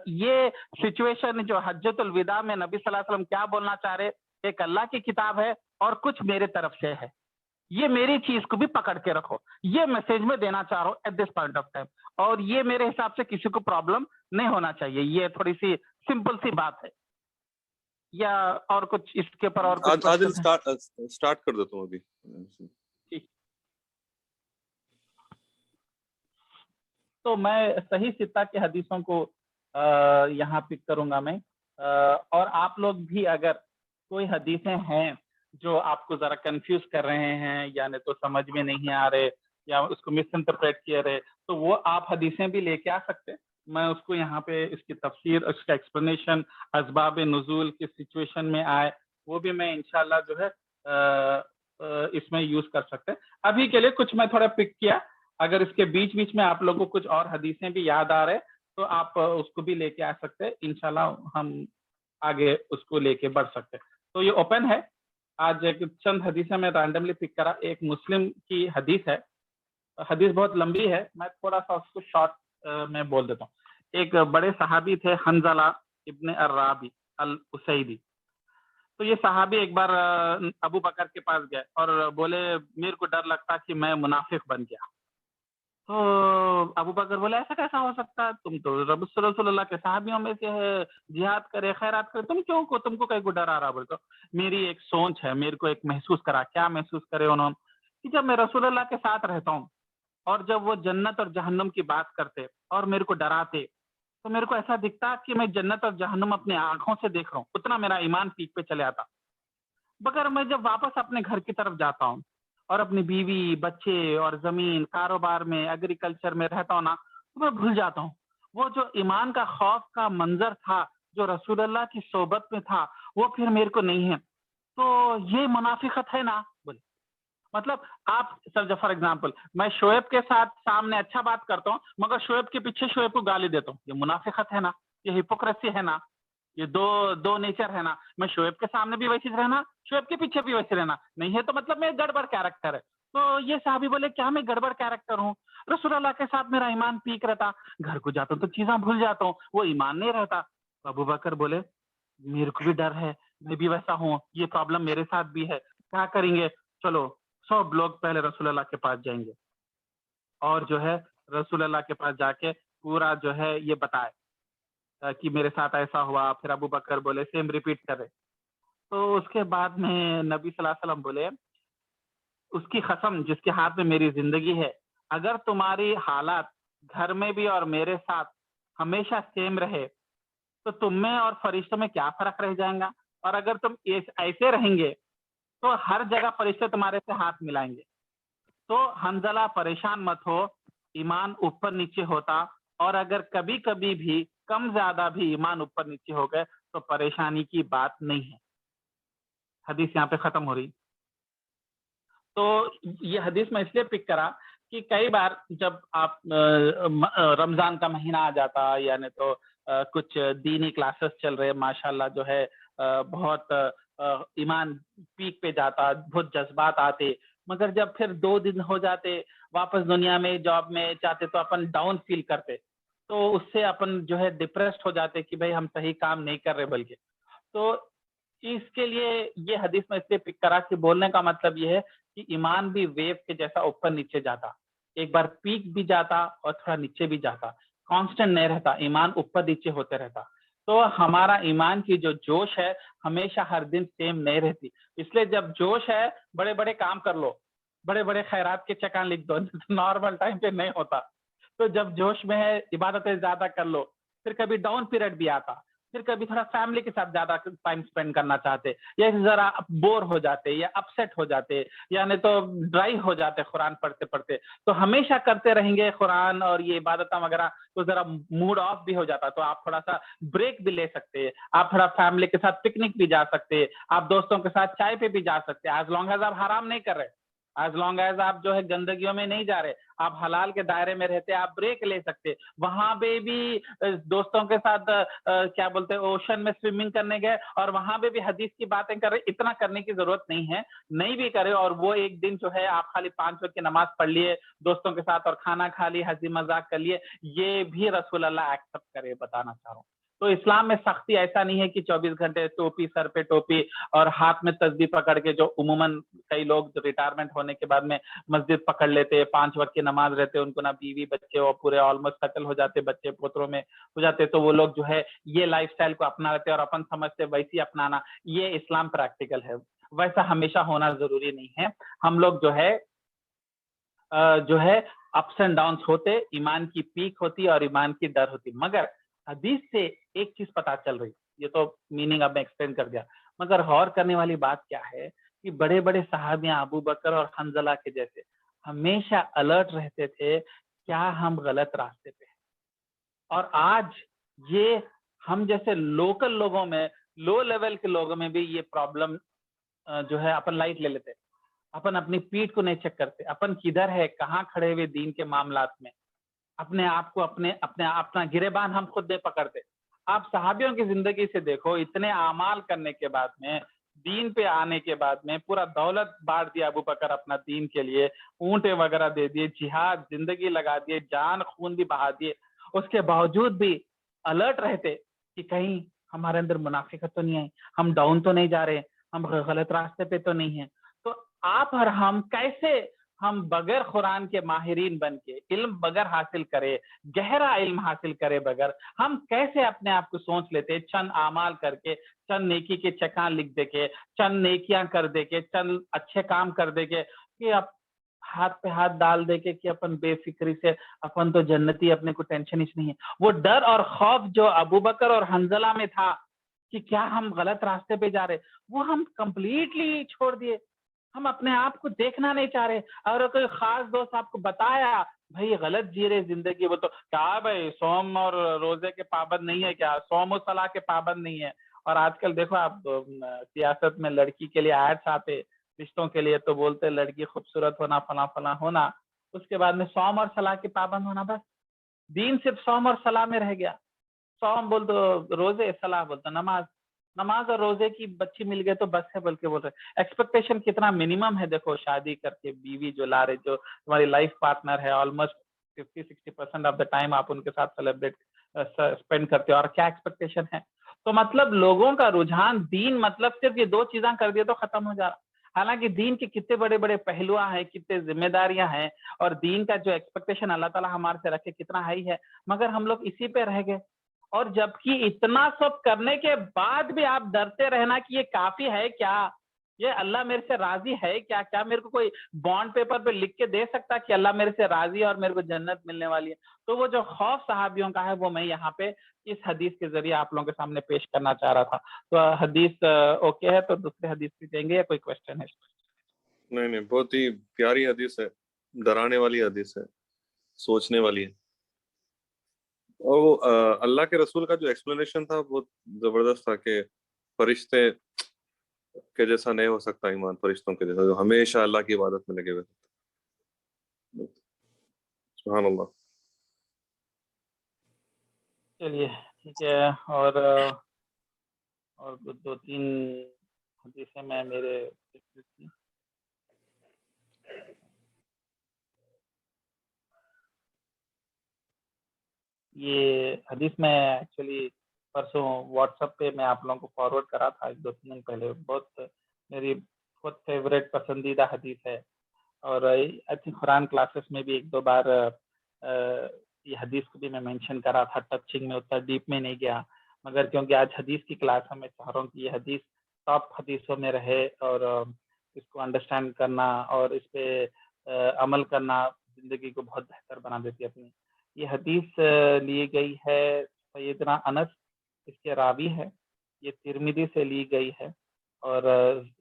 B: یہ سچویشن جو حجۃ الوداع میں نبی صلی اللہ علیہ وسلم کیا بولنا چاہ رہے, ایک اللہ کی کتاب ہے اور کچھ میرے طرف سے ہے, یہ میری چیز کو بھی پکڑ کے رکھو, یہ میسج میں دینا چاہ رہا ہوں at this point of time. اور یہ میرے حساب سے کسی کو پرابلم نہیں ہونا چاہیے. یہ تھوڑی سی سمپل سی بات ہے. یا اور کچھ اس کے اوپر اور کچھ
A: عادل سٹارٹ کر دیتا ہوں ابھی.
B: تو میں صحیح ستہ کے حدیثوں کو یہاں پک کروں گا میں, اور آپ لوگ بھی اگر کوئی حدیثیں ہیں جو آپ کو ذرا کنفیوز کر رہے ہیں, یعنی تو سمجھ میں نہیں آ رہے یا اس کو مس انٹرپریٹ کیے رہے, تو وہ آپ حدیثیں بھی لے کے آ سکتے. میں اس کو یہاں پہ اس کی تفسیر, اس کا ایکسپلینیشن, اسباب نزول کس سچویشن میں آئے, وہ بھی میں انشاءاللہ جو ہے اس میں یوز کر سکتے. ابھی کے لیے کچھ میں تھوڑا پک کیا, اگر اس کے بیچ میں آپ لوگوں کو کچھ اور حدیثیں بھی یاد آ رہے تو آپ اس کو بھی لے کے آ سکتے. انشاءاللہ ہم آگے اس کو لے کے بڑھ سکتے. تو یہ اوپن ہے. آج ایک چند حدیثیں میں رینڈملی پک کرا. ایک مسلم کی حدیث ہے, حدیث بہت لمبی ہے, میں تھوڑا سا اس کو شارٹ میں بول دیتا ہوں. ایک بڑے صحابی تھے حنظلہ ابن الرابی الاسیدی. تو یہ صحابی ایک بار ابو بکر کے پاس گئے اور بولے میرے کو ڈر لگتا کہ میں منافق بن گیا. تو ابو بکر بولے ایسا کیسا ہو سکتا ہے, تم تو رسول اللہ کے صحابیوں میں سے ہے, جہاد کرے خیرات کرے, تم کو کہیں کو ڈر آ رہا. بولے تو میری ایک سوچ ہے, میرے کو ایک محسوس کرا. کیا محسوس کرے انہوں نے کہ جب میں رسول اللہ کے ساتھ رہتا ہوں اور جب وہ جنت اور جہنم کی بات کرتے اور میرے کو ڈراتے تو میرے کو ایسا دکھتا کہ میں جنت اور جہنم اپنی آنکھوں سے دیکھ رہا ہوں. اتنا میرا ایمان پیک پہ چلے آتا. مگر میں جب واپس اپنے گھر کی طرف جاتا ہوں اور اپنی بیوی, بچے اور زمین, کاروبار میں, ایگریکلچر میں رہتا ہوں نا, تو میں بھول جاتا ہوں وہ جو ایمان کا خوف کا منظر تھا جو رسول اللہ کی صحبت میں تھا وہ پھر میرے کو نہیں ہے. تو یہ منافقت ہے نا. بولے مطلب آپ سر فار ایگزامپل میں شعیب کے ساتھ سامنے اچھا بات کرتا ہوں مگر شعیب کے پیچھے شعیب کو گالی دیتا ہوں, یہ منافقت ہے نا, یہ ہپوکریسی ہے نا, یہ دو نیچر ہے نا. میں شعیب کے سامنے بھی ویسے رہنا, شعیب کے پیچھے بھی ویسے رہنا, نہیں ہے تو مطلب میں گڑبڑ کیریکٹر ہے. تو یہ صحابی بولے کیا میں گڑبڑ کیریکٹر ہوں؟ رسول اللہ کے ساتھ میرا ایمان پیک رہتا, گھر کو جاتا ہوں تو چیزاں بھول جاتا ہوں, وہ ایمان نہیں رہتا. ابو بکر بولے میرے کو بھی ڈر ہے, میں بھی ویسا ہوں, یہ پرابلم میرے ساتھ بھی ہے, کیا کریں گے؟ چلو سب لوگ پہلے رسول اللہ کے پاس جائیں گے اور جو ہے رسول اللہ کے پاس جا کے پورا جو ہے یہ بتائے کہ میرے ساتھ ایسا ہوا. پھر ابو بکر بولے سیم ریپیٹ کرے. تو اس کے بعد میں نبی صلی اللہ علیہ وسلم بولے اس کی قسم جس کے ہاتھ میں میری زندگی ہے, اگر تمہاری حالات گھر میں بھی اور میرے ساتھ ہمیشہ سیم رہے تو تم میں اور فرشتوں میں کیا فرق رہ جائے گا, اور اگر تم ایسے رہیں گے تو ہر جگہ فرشتے تمہارے سے ہاتھ ملائیں گے. तो हंजला परेशान मत हो, ईमान ऊपर नीचे होता, और अगर कभी कभी भी कम ज्यादा भी ईमान ऊपर नीचे हो गए तो परेशानी की बात नहीं है। हदीस यहाँ पे खत्म हो रही। तो ये हदीस में इसलिए पिक करा कि कई बार जब आप रमजान का महीना आ जाता, यानी तो कुछ दीनी क्लासेस चल रहे, माशाल्लाह जो है बहुत ईमान पीक पे जाता, बहुत जज्बात आते, मगर जब फिर 2 दिन हो जाते, वापस दुनिया में जॉब में जाते तो अपन डाउन फील करते, तो उससे अपन जो है डिप्रेस्ड हो जाते कि भाई हम सही काम नहीं कर रहे। बल्कि तो इसके लिए ये हदीस में इसलिए पिक करा कि बोलने का मतलब ये है कि ईमान भी वेव के जैसा ऊपर नीचे जाता, एक बार पीक भी जाता और थोड़ा नीचे भी जाता, कांस्टेंट नहीं रहता, ईमान ऊपर नीचे होते रहता। तो हमारा ईमान की जो जोश है हमेशा हर दिन सेम नहीं रहती, इसलिए जब जोश है बड़े बड़े काम कर लो, बड़े बड़े खैरात के चेकान लिख दो, नॉर्मल टाइम पे नहीं होता। तो जब जोश में है इबादतें ज्यादा कर लो, फिर कभी डाउन पीरियड भी आता, फिर कभी थोड़ा फैमिली के साथ ज्यादा टाइम स्पेंड करना चाहते, या जरा बोर हो जाते, या अपसेट हो जाते, या नहीं तो ड्राई हो जाते कुरान पढ़ते पढ़ते, तो हमेशा करते रहेंगे कुरान और ये इबादत वगैरह, तो जरा मूड ऑफ भी हो जाता। तो आप थोड़ा सा ब्रेक भी ले सकते हैं, आप थोड़ा फैमिली के साथ पिकनिक भी जा सकते हैं, आप दोस्तों के साथ चाय पे भी जा सकते हैं, एज लॉन्ग एज आप हराम नहीं कर रहे, एज लॉन्ग एज आप जो है गंदगियों में नहीं जा रहे, आप हलाल के दायरे में रहते, आप ब्रेक ले सकते। वहां पे भी दोस्तों के साथ क्या बोलते हैं ओशन में स्विमिंग करने गए और वहां पे भी हदीस की बातें कर रहे, इतना करने की जरूरत नहीं है, नहीं भी करे। और वो एक दिन जो है आप खाली 5 वक्त की नमाज पढ़ लिए दोस्तों के साथ और खाना खा लिए, हंसी मजाक कर लिए, ये भी रसूल अल्लाह एक्सेप्ट करे, बताना चाह रहा हूँ। तो इस्लाम में सख्ती ऐसा नहीं है कि 24 घंटे टोपी, सर पे टोपी और हाथ में तस्बीह पकड़ के, जो उमूमन कई लोग रिटायरमेंट होने के बाद में मस्जिद पकड़ लेते, 5 वक्त की नमाज रहते, उनको ना बीवी बच्चे और पूरे ऑलमोस्ट सेटल हो जाते, बच्चे पोतरों में हो जाते, तो वो लोग जो है ये लाइफस्टाइल को अपना लेते और अपन समझते वैसी अपनाना, ये इस्लाम प्रैक्टिकल है। वैसा हमेशा होना जरूरी नहीं है। हम लोग जो है अप्स एंड डाउन्स होते, ईमान की पीक होती और ईमान की डर होती। मगर हदीस से एक चीज पता चल रही, ये तो मीनिंग अब मैं एक्सप्लेन कर दिया, मगर गौर करने वाली बात क्या है कि बड़े बड़े सहाबियां अबू बकर और हंजला के जैसे हमेशा अलर्ट रहते थे, क्या हम गलत रास्ते पे हैं। और आज ये हम जैसे लोकल लोगों में, लो लेवल के लोगों में भी ये प्रॉब्लम जो है अपन लाइट ले लेते, अपन अपनी पीठ को नहीं चेक करते, अपन किधर है, कहाँ खड़े हुए दीन के मामलात में, अपने आप को अपना गिरेबान हम खुद नहीं पकड़ते। आप सहाबियों की जिंदगी से देखो, इतने आमाल करने के बाद में, दीन पे आने के बाद में पूरा दौलत बांट दिया अबू बकर अपना दीन के लिए, ऊंटे वगैरह दे दिए, जिहाद जिंदगी लगा दिए, जान खून भी बहा दिए, उसके बावजूद भी अलर्ट रहते कि कहीं हमारे अंदर मुनाफिकत तो नहीं है, हम डाउन तो नहीं जा रहे, हम गलत रास्ते पे तो नहीं है। तो आप और हम कैसे, हम बगैर कुरान के माहिरीन बन के, इल्म बगैर हासिल करे, गहरा इल्म हासिल करे बगैर, हम कैसे अपने आप को सोच लेते, चंद आमाल करके, चंद नेकी के चकान लिख दे के, चंद नेकियां कर दे के, चंद अच्छे काम कर दे के, कि अब हाथ पे हाथ डाल दे के कि अपन बेफिक्री से, अपन तो जन्नती, अपने को टेंशन ही नहीं है। वो डर और खौफ जो अबू बकर और हंजला में था कि क्या हम गलत रास्ते पे जा रहे, वो हम कंप्लीटली छोड़ दिए। हम अपने आप को देखना नहीं चाह रहे। और कोई खास दोस्त आपको बताया भाई गलत जी रहे जिंदगी, वो तो क्या भाई सोम और रोजे के पाबंद नहीं है क्या, सोम और सलाह के पाबंद नहीं है। और आजकल देखो आप सियासत में लड़की के लिए एड्स आते रिश्तों के लिए, तो बोलते लड़की खूबसूरत होना, फला फला होना, उसके बाद में सोम और सलाह के पाबंद होना। बस दीन सिर्फ सोम और सलाह में रह गया। सोम बोल तो रोजे, सलाह बोलते नमाज, नमाज और रोजे की बच्ची मिल गए तो बस है, बल्कि बोल रहे एक्सपेक्टेशन कितना मिनिमम है। देखो शादी करके बीवी जो ला रहे, जो तुम्हारी लाइफ पार्टनर है, ऑलमोस्ट 50-60% ऑफ द टाइम आप उनके साथ सेलिब्रेट स्पेंड करते हो, और क्या एक्सपेक्टेशन है। तो मतलब लोगों का रुझान दीन मतलब सिर्फ ये 2 चीजें कर दिए तो खत्म हो जा रहा। हालांकि दीन के कितने बड़े बड़े पहलुआ हैं, कितने जिम्मेदारियां हैं, और दीन का जो एक्सपेक्टेशन अल्लाह ताला हमारे से रखे कितना हाई है, मगर हम लोग इसी पे रह गए। और जबकि इतना सब करने के बाद भी आप डरते रहना कि ये काफी है क्या, ये अल्लाह मेरे से राजी है क्या, क्या मेरे को कोई बॉन्ड पेपर पे लिख के दे सकता कि अल्लाह मेरे से राजी है और मेरे को जन्नत मिलने वाली है। तो वो जो खौफ सहाबियों का है वो मैं यहाँ पे इस हदीस के जरिए आप लोगों के सामने पेश करना चाह रहा था। तो हदीस ओके है, तो दूसरे हदीस भी देंगे या कोई क्वेश्चन है?
A: नहीं, बहुत ही प्यारी हदीस है। ڈرانے والی حدیث ہے, سوچنے والی ہے. اور وہ اللہ کے رسول کا جو ایکسپلینیشن تھا بہت زبردست تھا کہ فرشتے کے جیسا نہیں ہو سکتا ایمان, فرشتوں کے جیسا جو ہمیشہ اللہ کی عبادت میں لگے ہوئے تھے. سبحان اللہ.
B: چلیے ٹھیک ہے. اور دو تین حدیثیں میں میرے یہ حدیث میں ایکچولی پرسوں واٹس ایپ پہ میں آپ لوگوں کو فارورڈ کرا تھا 2-3 دن پہلے. بہت میری بہت فیوریٹ پسندیدہ حدیث ہے, اور آئی تھنک قرآن کلاسز میں بھی 1-2 بار یہ حدیث کو بھی میں مینشن کرا تھا. ٹچنگ میں اتنا ڈیپ میں نہیں گیا, مگر کیونکہ آج حدیث کی کلاس ہے میں چاہ رہا ہوں کہ یہ حدیث ٹاپ حدیثوں میں رہے, اور اس کو انڈرسٹینڈ کرنا اور اس پہ عمل کرنا زندگی کو بہت بہتر بنا دیتی ہے اپنی. یہ حدیث لی گئی ہے سیدنا انس, اس کے راوی ہے. یہ ترمذی سے لی گئی ہے, اور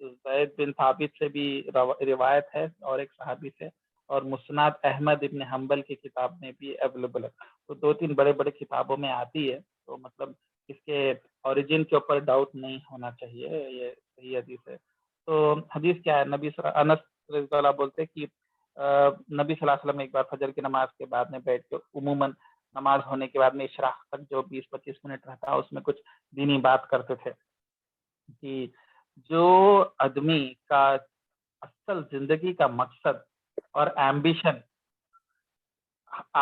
B: زید بن ثابت سے بھی روایت ہے, اور ایک صحابی سے, اور مسند احمد ابن حنبل کی کتاب میں بھی اویلیبل ہے. تو 2-3 بڑے بڑے کتابوں میں آتی ہے, تو مطلب اس کے اوریجن کے اوپر ڈاؤٹ نہیں ہونا چاہیے, یہ صحیح حدیث ہے. تو حدیث کیا ہے؟ نبی انس رضی اللہ بولتے کہ نبی صلی اللہ علیہ وسلم ایک بار فجر کی نماز کے بعد میں بیٹھ کے, عموماً نماز ہونے کے بعد میں اشراق تک جو 20-25 منٹ رہتا ہے اس میں کچھ دینی بات کرتے تھے کہ جو آدمی کا اصل زندگی کا مقصد اور ایمبیشن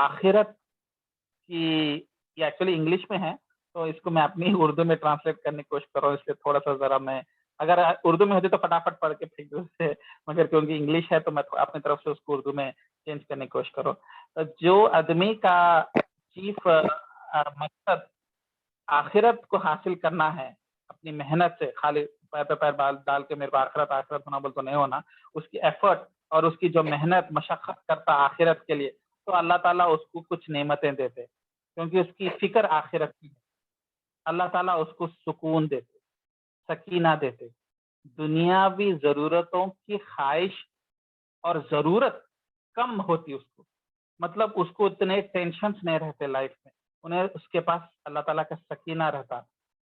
B: آخرت کی, یہ ایکچولی انگلش میں ہے تو اس کو میں اپنی اردو میں ٹرانسلیٹ کرنے کی کوشش کر رہا ہوں, اس لیے تھوڑا سا ذرا میں اگر اردو میں ہوتی تو فٹافٹ پڑھ کے پھینک دوں سے, مگر کیونکہ انگلش ہے تو میں اپنی طرف سے اس کو اردو میں چینج کرنے کی کوشش کروں. جو آدمی کا چیف مقصد آخرت کو حاصل کرنا ہے اپنی محنت سے, خالی پیر پہ پیر ڈال کے میرے کو آخرت ہونا بول تو نہیں ہونا, اس کی ایفرٹ اور اس کی جو محنت مشقت کرتا آخرت کے لیے, تو اللہ تعالیٰ اس کو کچھ نعمتیں دیتے کیونکہ اس کی فکر آخرت کی ہے. اللہ تعالیٰ اس کو سکون دیتے, سکینہ دیتے, دنیاوی ضرورتوں کی خواہش اور ضرورت کم ہوتی اس کو, مطلب اس کو اتنے ٹینشنز نہیں رہتے لائف میں, انہیں اس کے پاس اللہ تعالیٰ کا سکینہ رہتا,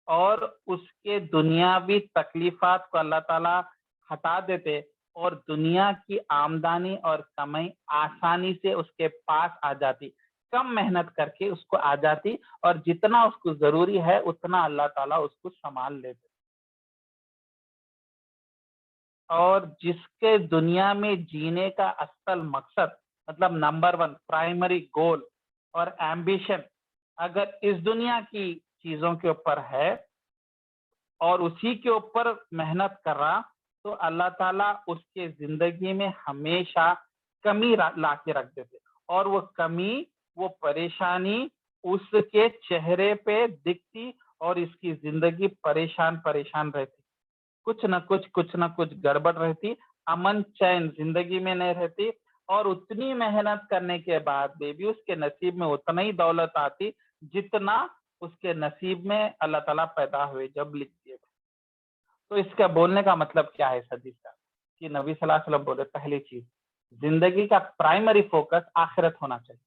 B: اور اس کے دنیاوی تکلیفات کو اللہ تعالیٰ ہٹا دیتے, اور دنیا کی آمدنی اور کمائی آسانی سے اس کے پاس آ جاتی, کم محنت کر کے اس کو آ جاتی, اور جتنا اس کو ضروری ہے اتنا اللہ تعالیٰ اس کو سنبھال لیتے. اور جس کے دنیا میں جینے کا اصل مقصد, مطلب نمبر 1 پرائمری گول اور ایمبیشن اگر اس دنیا کی چیزوں کے اوپر ہے اور اسی کے اوپر محنت کر رہا, تو اللہ تعالیٰ اس کے زندگی میں ہمیشہ کمی لا کے رکھ دیتے, اور وہ کمی, وہ پریشانی اس کے چہرے پہ دکھتی, اور اس کی زندگی پریشان رہتی, کچھ نہ کچھ گڑبڑ رہتی, امن چین زندگی میں نہیں رہتی, اور اتنی محنت کرنے کے بعد بھی اس کے نصیب میں اتنا ہی دولت آتی جتنا اس کے نصیب میں اللہ تعالیٰ پیدا ہوئے جب لکھ دیے تھے. تو اس کا بولنے کا مطلب کیا ہے اس حدیث کا, کہ نبی صلی اللہ علیہ وسلم بولے پہلی چیز زندگی کا پرائمری فوکس آخرت ہونا چاہیے,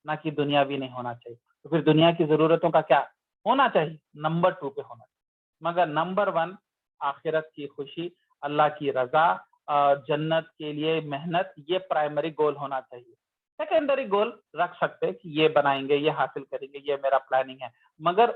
B: نہ کہ دنیاوی نہیں ہونا چاہیے. تو پھر دنیا کی ضرورتوں کا کیا ہونا چاہیے, نمبر 2 پہ ہونا چاہیے, مگر نمبر 1 آخرت کی خوشی, اللہ کی رضا, جنت کے لیے محنت, یہ پرائمری گول ہونا چاہیے. سیکنڈری گول رکھ سکتے کہ یہ بنائیں گے, یہ حاصل کریں گے, یہ میرا پلاننگ ہے, مگر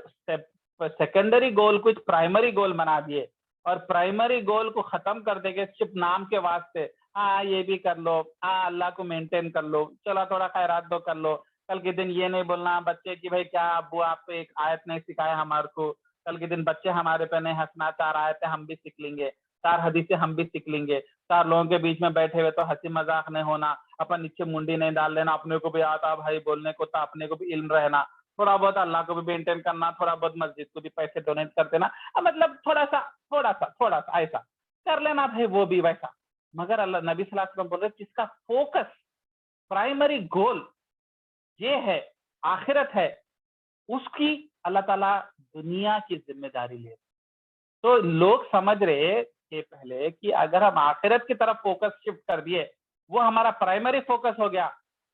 B: سیکنڈری گول کچھ پرائمری گول بنا دیے, اور پرائمری گول کو ختم کر دے گے صرف نام کے واسطے, ہاں یہ بھی کر لو, ہاں اللہ کو مینٹین کر لو, چلو تھوڑا خیرات دو کر لو, کل کے دن یہ نہیں بولنا بچے کہ بھائی کیا ابو آپ کو ایک آیت نہیں سکھایا ہمارے کو, کل کے دن بچے ہمارے پہ نہیں ہنسنا, 4 آیتیں ہم بھی سیکھ لیں گے, 4 حدیثیں ہم بھی سیکھ لیں گے, 4 لوگوں کے بیچ میں بیٹھے ہوئے تو ہنسی مذاق نہیں ہونا, اپن نیچے منڈی نہیں ڈال لینا, اپنے کو بھی آتا بھائی بولنے کو, تو اپنے کو بھی علم رہنا, تھوڑا بہت اللہ کو بھی مینٹین کرنا, تھوڑا بہت مسجد کو بھی پیسے ڈونیٹ کر دینا, مطلب تھوڑا سا ایسا کر لینا بھائی, وہ بھی ویسا. مگر اللہ نبی صلی اللہ علیہ وسلم بول رہے جس کا فوکس پرائمری گول یہ ہے, آخرت ہے, اس کی اللہ تعالیٰ دنیا کی ذمہ داری لے. تو لوگ سمجھ رہے کہ پہلے کہ اگر ہم آخرت کی طرف فوکس شفٹ کر دیے वो हमारा प्राइमरी फोकस हो गया,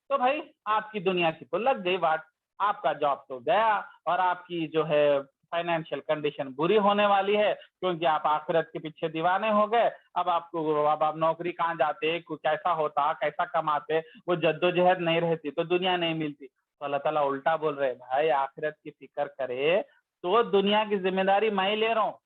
B: तो भाई आपकी दुनिया की तो लग गई बात, आपका जॉब तो गया और आपकी जो है फाइनेंशियल कंडीशन बुरी होने वाली है, क्योंकि आप आखिरत के पीछे दीवाने हो गए। अब आप नौकरी कहाँ जाते, कैसा होता, कैसा कमाते, वो जद्दोजहद नहीं रहती तो दुनिया नहीं मिलती। तो अल्लाह ताला उल्टा बोल रहे हैं, भाई आखिरत की फिक्र करे तो दुनिया की जिम्मेदारी मैं ही ले रहा हूँ।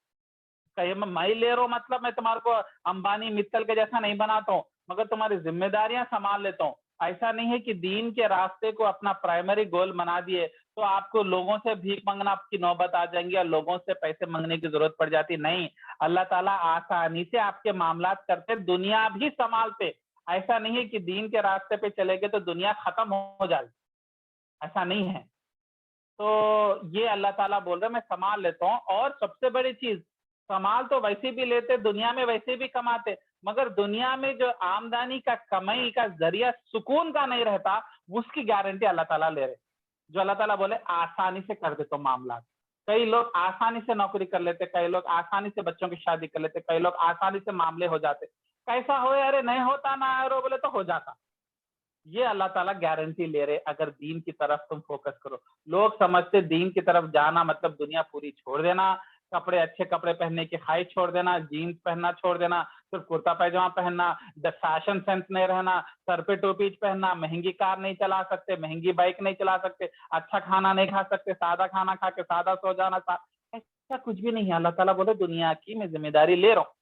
B: मैं ले रहा हूँ मतलब मैं तुम्हारे को अंबानी मित्तल के जैसा नहीं बनाता हूँ, मगर तुम्हारी जिम्मेदारियां संभाल लेता हूँ। ऐसा नहीं है कि दीन के रास्ते को अपना प्राइमरी गोल बना दिए तो आपको लोगों से भीख मांगना की नौबत आ जाएंगी और लोगों से पैसे मांगने की जरूरत पड़ जाती। नहीं, अल्लाह ताला आसानी से आपके मामलात करते, दुनिया भी संभालते। ऐसा नहीं है कि दीन के रास्ते पे चले गए तो दुनिया खत्म हो जाएगी, ऐसा नहीं है। तो ये अल्लाह ताला बोल रहे मैं संभाल लेता हूँ। और सबसे बड़ी चीज, संभाल तो वैसे भी लेते, दुनिया में वैसे भी कमाते, मगर दुनिया में जो आमदनी का कमाई का जरिया सुकून का नहीं रहता, उसकी गारंटी अल्लाह ताला ले रहे। जो अल्लाह ताला बोले आसानी से कर देता हूँ मामला। कई लोग आसानी से नौकरी कर लेते, कई लोग आसानी से बच्चों की शादी कर लेते, कई लोग आसानी से मामले हो जाते। कैसा हो, अरे नहीं होता ना यारो, बोले तो हो जाता। ये अल्लाह ताला गारंटी ले रहे अगर दीन की तरफ तुम फोकस करो। लोग समझते दीन की तरफ जाना मतलब दुनिया पूरी छोड़ देना, कपड़े अच्छे कपड़े पहनने की हाइट छोड़ देना, जीन्स पहनना छोड़ देना, सिर्फ कुर्ता पैजामा पहनना, फैशन सेंस नहीं रहना, सर पे टोपी पहनना, महंगी कार नहीं चला सकते, महंगी बाइक नहीं चला सकते, अच्छा खाना नहीं खा सकते, सादा खाना खा के सादा सो जाना, ऐसा कुछ भी नहीं है। अल्लाह ताला बोले दुनिया की मैं जिम्मेदारी ले रहा हूँ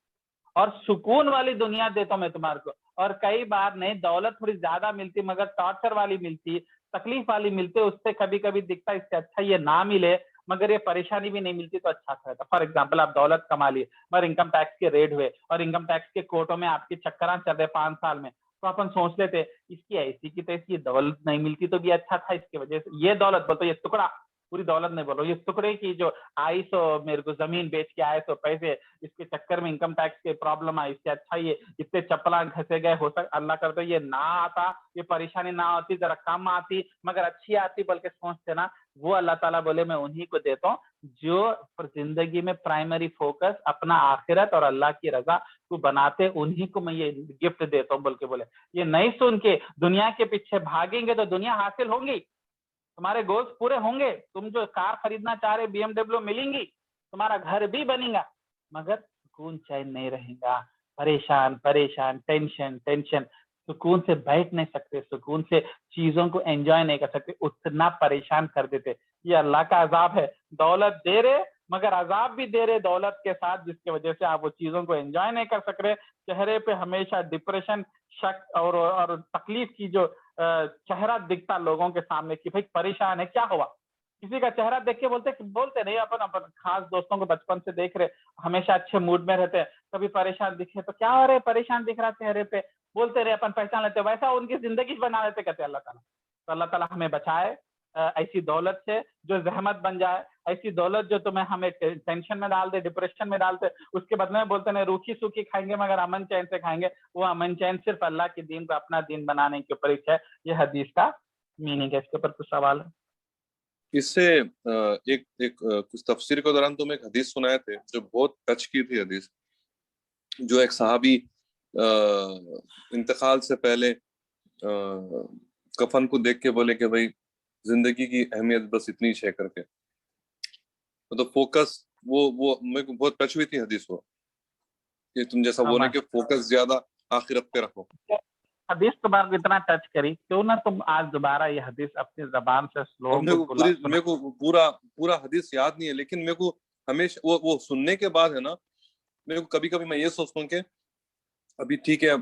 B: और सुकून वाली दुनिया देता हूँ मैं तुम्हारे को। और कई बार नहीं, दौलत थोड़ी ज्यादा मिलती मगर टॉर्चर वाली मिलती, तकलीफ वाली मिलती, उससे कभी कभी दिखता इससे अच्छा ये ना मिले मगर ये परेशानी भी नहीं मिलती तो अच्छा रहता। फॉर एग्जाम्पल आप दौलत कमा लिए मगर इनकम टैक्स के रेड हुए और इनकम टैक्स के कोर्टों में आपके चक्कर चल रहे 5 साल में, तो अपन सोच लेते इसकी ऐसी की तैसी दौलत नहीं मिलती तो भी अच्छा था, इसकी वजह से ये दौलत बोलते, ये टुकड़ा, पूरी दौलत नहीं बोलो, ये टुकड़े की जो आई सो मेरे को जमीन बेच के आए सो पैसे, इसके चक्कर में इनकम टैक्स के प्रॉब्लम आई, इससे अच्छा ये इतने चप्पला घसे गए, हो सकता अल्लाह करते ये ना आता, ये परेशानी ना होती, जरा कम आती मगर अच्छी आती बल्कि सोचते ना, वो अल्लाह ताला बोले मैं उन्हीं को देता हूँ जो जिंदगी में प्राइमरी फोकस अपना आखिरत और अल्लाह की रजा को बनाते, उन्हीं को मैं ये गिफ्ट देता हूँ। बल्कि बोले ये नहीं सुन के दुनिया के पीछे भागेंगे तो दुनिया हासिल होंगी, तुम्हारे गोल्स पूरे होंगे, तुम जो कार खरीदना चाह रहे BMW मिलेंगी, तुम्हारा घर भी बनेगा, मगर सुकून चैन नहीं रहेगा, परेशान परेशान, टेंशन टेंशन, सुकून से बैठ नहीं सकते, सुकून से चीजों को एंजॉय नहीं कर सकते, उतना परेशान कर देते। ये अल्लाह का अजाब है, दौलत दे रहे मगर अजाब भी दे रहे दौलत के साथ, जिसकी वजह से आप वो चीजों को एंजॉय नहीं कर सक रहे। चेहरे पे हमेशा डिप्रेशन, शक और तकलीफ की जो चेहरा दिखता लोगों के सामने कि भाई परेशान है, क्या हुआ। किसी का चेहरा देख के बोलते नहीं, अपन खास दोस्तों को बचपन से देख रहे, हमेशा अच्छे मूड में रहते हैं, कभी परेशान दिखे तो क्या हो रहे परेशान दिख रहा चेहरे पे, बोलते रहे, अपन पहचान लेते, वैसा उनकी जिंदगी बना लेते कहते अल्लाह ताला। तो अल्लाह ताला हमें बचाए ऐसी दौलत से जो जहमत बन जाए, ऐसी दौलत जो तुम्हें हमें टेंशन में डाल दे, डिप्रेशन में डालते, उसके बदले में बोलते नहीं रूखी सूखी खाएंगे मगर अमन चैन से खाएंगे। वो अमन चैन सिर्फ अल्लाह के दीन को अपना दीन बनाने के ऊपर है। ये हदीस का मीनिंग है। इसके ऊपर कुछ सवाल है?
A: इससे एक कुछ तफसीर के दौरान तुम एक हदीस सुनाए थे जो बहुत टच की थी हदीस, जो एक सहाबी इंतकाल से पहले कफन को देख के बोले कि भाई जिंदगी की अहमियत बस इतनी है करके, तो फोकस वो मेरे को बहुत टच हुई थी हदीस वो, कि तुम जैसा बोले कि फोकस ज्यादा आखिरत पे रखो।
B: हदीस तुम्हारे को इतना टच करी, क्यों ना तुम आज दोबारा ये हदीस अपनी जबान से
A: मेरे को पूरा हदीस याद नहीं है, लेकिन मेरे को हमेशा वो सुनने के बाद है ना, मेरे को कभी कभी मैं ये सोचता हूँ कि अभी ठीक है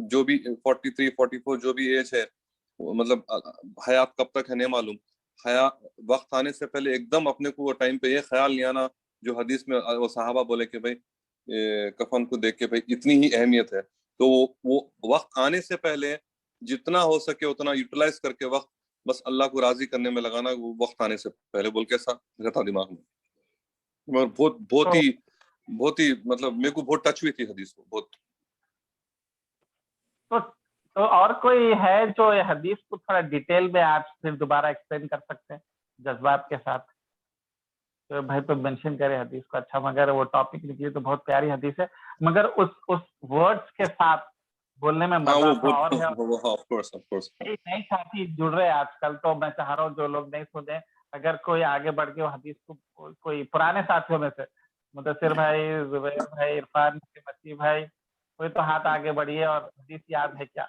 A: जो भी 43 44 जो भी एज है, मतलब हयात कब तक है नहीं मालूम, वक्त आने से पहले एकदम अपने को वो टाइम पे ये ख्याल नहीं आना जो हदीस में वो सहाबा बोले कि भाई कफन को देख के भाई इतनी ही अहमियत है, तो वो वक्त आने से पहले जितना हो सके उतना यूटिलाइज करके वक्त बस अल्लाह को राजी करने में लगाना, वो वक्त आने से पहले बोल के ऐसा रहता दिमाग में। मगर बहुत ही मतलब मेरे को बहुत टच हुई थी हदीस को बहुत।
B: तो और कोई है जो ये हदीस को थोड़ा डिटेल में आप फिर दोबारा एक्सप्लेन कर सकते हैं जज्बात के साथ? तो भाई तो मेंशन करे हदीस को, अच्छा मगर वो टॉपिक निकली तो बहुत प्यारी हदीस है, मगर उस वर्ड्स के साथ बोलने में
A: हाँ
B: मजा
A: वो
B: था और है।
A: वो ऑफ कोर्स
B: नए साथी जुड़ रहे हैं आजकल, तो मैं चाह रहा हूँ जो लोग नहीं सुने, अगर कोई आगे बढ़ के वो हदीस को, कोई पुराने साथियों में से मुदस्सिर भाई, जुबैर भाई, इरफान, मसीह भाई, कोई तो हाथ आगे बढ़िए और हदीस याद है क्या?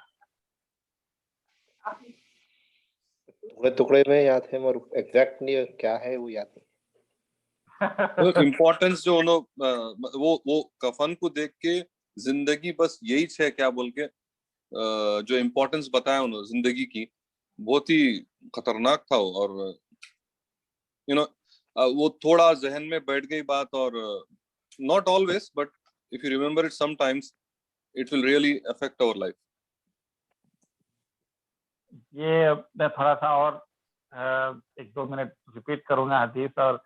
C: टुकड़े टुकड़े में याद है मगर एग्जैक्ट नहीं क्या है वो याद नहीं।
A: तो इम्पोर्टेंस जो उन्होंने वो कफन को देख के जिंदगी बस यही है क्या बोल के जो इम्पोर्टेंस बताया उन्होंने जिंदगी की, बहुत ही खतरनाक था वो। और वो थोड़ा जहन में बैठ गई बात, और not always but if you remember it sometimes it will really affect our life.
B: ये मैं थोड़ा सा और 1-2 मिनट रिपीट करूंगा हदीस, और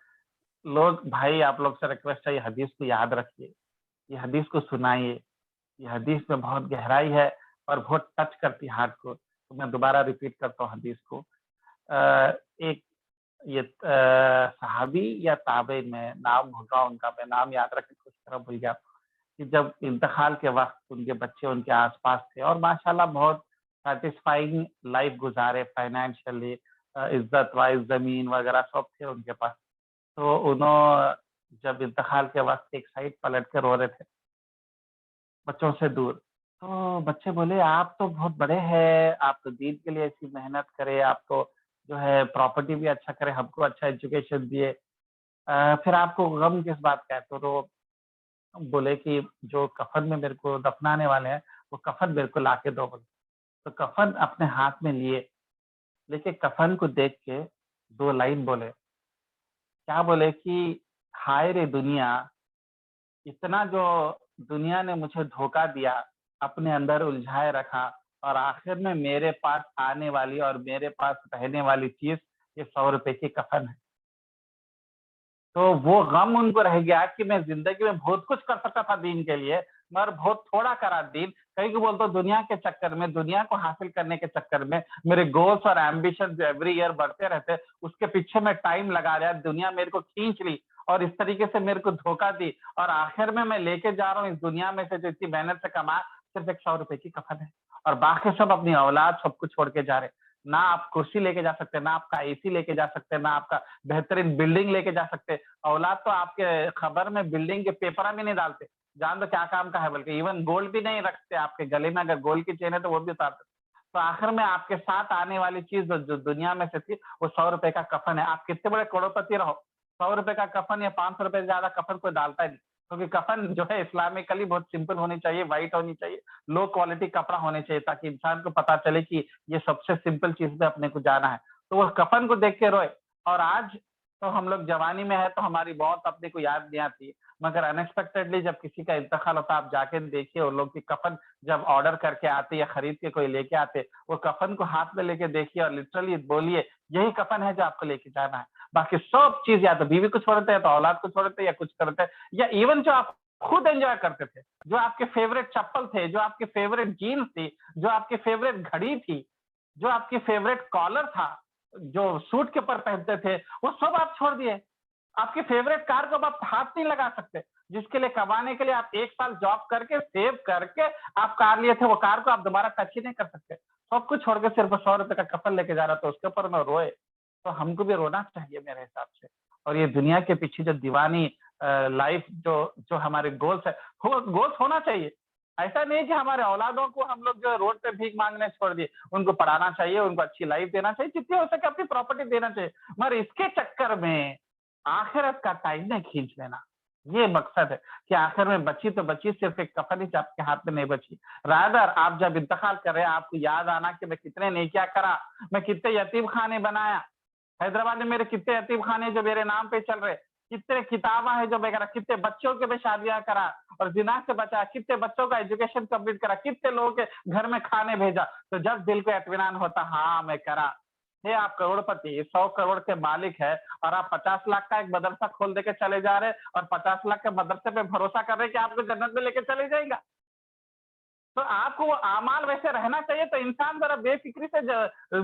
B: लोग भाई आप लोग से रिक्वेस्ट है, ये हदीस को याद रखिए, ये हदीस को सुनाइए, ये हदीस में बहुत गहराई है और बहुत टच करती है हार्ट को। तो मैं दोबारा रिपीट करता हूँ हदीस को। एक ये सहाबी या ताबेइन में नाम भूल रहा हूँ उनका, मैं नाम याद रख के कुछ तरह भूल गया, कि जब इंतकाल के वक्त उनके बच्चे उनके आसपास थे और माशाल्लाह बहुत सेटिस्फाइंग लाइफ गुजारे, फाइनेंशियली, इज्जत वाइज, जमीन वगैरह सब थे उनके पास। तो उन्होंने जब इंतकाल के वक्त एक साइड पलट के रो रहे थे बच्चों से दूर, तो बच्चे बोले आप तो बहुत बड़े हैं, आप तो दीन के लिए ऐसी मेहनत करे, आप तो जो है प्रॉपर्टी भी अच्छा करे, हमको अच्छा एजुकेशन दिए, फिर आपको गम किस बात का है? तो बोले कि जो कफन में मेरे को दफनाने वाले हैं वो कफन मेरे को लाके दो बोले। तो कफन अपने हाथ में लिए, लेके कफन को देख के 2 लाइन बोले। क्या बोले कि हाय रे दुनिया, इतना जो दुनिया ने मुझे धोखा दिया, अपने अंदर उलझाए रखा, और आखिर में मेरे पास आने वाली और मेरे पास रहने वाली चीज ये 100 रुपए की कफन है। तो वो गम उनको रह गया कि मैं जिंदगी में बहुत कुछ कर सकता था दीन के लिए, मगर बहुत थोड़ा करा दीन। कहीं को बोलते दुनिया के चक्कर में, दुनिया को हासिल करने के चक्कर में मेरे गोल्स और एम्बिशन एवरी ईयर बढ़ते रहते, उसके पीछे मैं टाइम लगा रहा, दुनिया मेरे को खींच ली और इस तरीके से मेरे को धोखा दी, और आखिर में मैं लेके जा रहा हूँ इस दुनिया में से जो इतनी मेहनत से कमा, सिर्फ एक 100 रुपए की कफन है, और बाकी सब अपनी औलाद सबको छोड़ के जा रहे। ना आप कुर्सी लेके जा सकते, ना आपका एसी लेके जा सकते, ना आपका बेहतरीन बिल्डिंग लेके जा सकते। औलाद तो आपके खबर में बिल्डिंग के पेपर भी नहीं डालते, जान दो क्या काम का है, बल्कि इवन गोल्ड भी नहीं रखते आपके गले में, अगर गोल्ड की चेन है तो वो भी उतारते। तो आखिर में आपके साथ आने वाली चीज जो दुनिया में से थी वो 100 रुपए का कफन है। आप कितने बड़े करोड़पति रहो, 100 रुपए का कफन या 500 रुपए से ज्यादा कफन कोई डालता ही नहीं, क्योंकि कफन जो है इस्लामिकली बहुत सिंपल होनी चाहिए, व्हाइट होनी चाहिए, लो क्वालिटी कपड़ा होने चाहिए, ताकि इंसान को पता चले कि ये सबसे सिंपल चीज पे अपने को जाना है। तो वो कफन को देख के रोए। और आज तो हम लोग जवानी में है तो हमारी मौत अपने को याद नहीं आती, मगर अनएक्सपेक्टेडली जब किसी का इंतकाल होता आप जाके देखिए, वो लोग की कफन जब ऑर्डर करके आते या खरीद के कोई लेके आते, वो कफन को हाथ में लेके देखिए और लिटरली बोलिए यही कफन है जो आपको लेके जाना है। बाकी सब चीज या तो बीवी को छोड़ते हैं, तो औलाद को छोड़ते हैं, या कुछ करते हैं, या इवन जो आप खुद एंजॉय करते थे, जो आपके फेवरेट चप्पल थे, जो आपके फेवरेट जीन्स थी, जो आपकी फेवरेट घड़ी थी, जो आपकी फेवरेट कॉलर था, जो सूट के ऊपर पहनते थे, वो सब आप छोड़ दिए। आपकी फेवरेट कार को अब आप हाथ नहीं लगा सकते, जिसके लिए कमाने के लिए आप 1 साल जॉब करके सेव करके आप कार लिए थे, वो कार को आप दोबारा टच ही नहीं कर सकते। सब कुछ छोड़ के सिर्फ 100 रुपए का कफन लेके जा रहा था, उसके ऊपर में रोए। तो हमको भी रोना चाहिए मेरे हिसाब से। और ये दुनिया के पीछे जो दीवानी लाइफ जो जो हमारे गोल्स है, गोल्स होना चाहिए। ऐसा नहीं कि हमारे औलादों को हम लोग जो रोड पे भीख मांगने छोड़ दिए, उनको पढ़ाना चाहिए, उनको अच्छी लाइफ देना चाहिए, जितनी हो सके अपनी प्रॉपर्टी देना चाहिए, मगर इसके चक्कर में आखिरत का टाइम नहीं खींच लेना। ये मकसद है कि आखिर में बची तो बची, सिर्फ एक कफन ही आपके हाथ में नहीं बची। रादर आप जब इंतकाल कर रहे हैं आपको याद आना कि मैं कितने नेकियां करा, मैं कितने यतीम खाने बनाया, हैदराबाद में मेरे कितने यतीम खाने जो मेरे नाम पे चल रहे, कितने किताबा है जो मैं करा, कितने बच्चों के मैं शादियां करा और जिना से बचा, कितने बच्चों का एजुकेशन कंप्लीट करा, कितने लोगों के घर में खाने भेजा। तो जब दिल को इत्मीनान होता, हाँ मैं करा। हे आप करोड़पति, 100 करोड़ के मालिक है, और आप 50 लाख का एक मदरसा खोल देके चले जा रहे, और 50 लाख के मदरसे पे भरोसा कर रहे कि आपको जन्नत में लेके चले जाएगा। तो आपको वो आमाल वैसे रहना चाहिए। तो इंसान जरा बेफिक्री से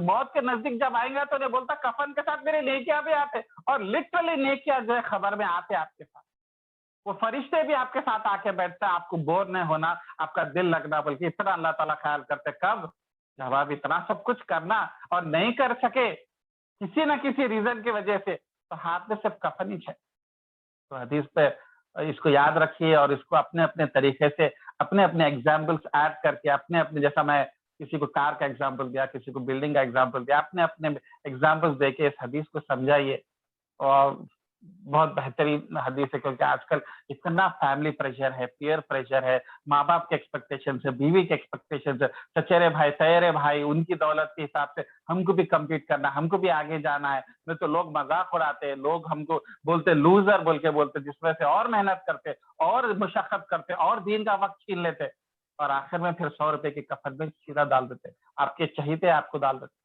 B: मौत के नजदीक जब आएगा तो नहीं बोलता कफन के साथ मेरे नेकियां भी आते, और लिटरली नेकियां जो है खबर में आते आपके साथ। वो फरिश्ते भी आपके साथ आके बैठते हैं, आपको बोर नहीं होना, आपका दिल लगना, बल्कि इतना अल्लाह ताला ख्याल करते। कब? जब आप इतना सब कुछ करना और नहीं कर सके किसी न किसी रीजन की वजह से, तो हाथ में सिर्फ कफन ही है। तो हदीस पे इसको याद रखिए और इसको अपने अपने तरीके से अपने अपने एग्जाम्पल्स ऐड करके अपने अपने, जैसा मैं किसी को कार का एग्जाम्पल दिया, किसी को बिल्डिंग का एग्जाम्पल दिया, अपने अपने एग्जाम्पल्स देके इस हदीस को समझाइए। और बहुत बेहतरीन हदीस है, क्योंकि आजकल इतना फैमिली प्रेशर है, पीयर प्रेशर है, माँ बाप के एक्सपेक्टेशन है, बीवी के एक्सपेक्टेशन है, चचेरे भाई सहेरे भाई, उनकी दौलत के हिसाब से हमको भी कम्पीट करना, हमको भी आगे जाना है। नहीं तो लोग मजाक उड़ाते हैं, लोग हमको बोलते लूजर बोल के बोलते, जिस वजह से और मेहनत करते और मुशक्कत करते और दीन का वक्त छीन लेते, और आखिर में फिर 100 रुपए की कफन में सीधा डाल देते, आपके चहीते आपको डाल देते।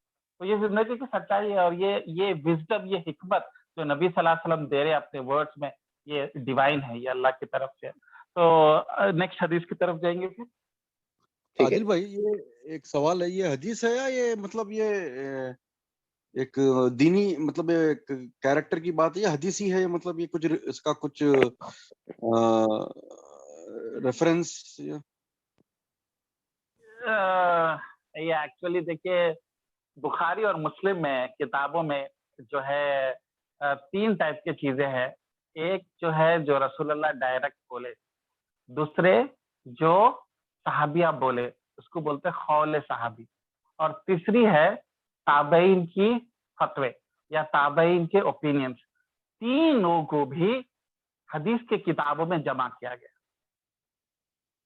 B: तो ये जिंदगी की सच्चाई है, और ये विजडम, ये हिकमत जो नबी सल्लल्लाहु अलैहि वसल्लम दे रहे अपने वर्ड्स में, ये डिवाइन है, ये अल्लाह की तरफ से। तो नेक्स्ट हदीस की तरफ जाएंगे फिर।
C: ठीक है।
F: आदिल भाई, ये एक सवाल है, ये हदीस है या ये मतलब ये एक दीनी मतलब एक कैरेक्टर की बात है या हदीस ही है, मतलब ये कुछ इसका कुछ रेफरेंस?
B: ये एक्चुअली देखिए, बुखारी और मुस्लिम में किताबों में जो है 3 टाइप की चीजें हैं। एक जो है जो रसूलुल्लाह डायरेक्ट बोले, दूसरे जो सहाबिया बोले, उसको बोलते हैं कौल सहाबी, और तीसरी है ताबईन की फतवे या ताबईन के ओपिनियंस। तीनों को भी हदीस के किताबों में जमा किया गया,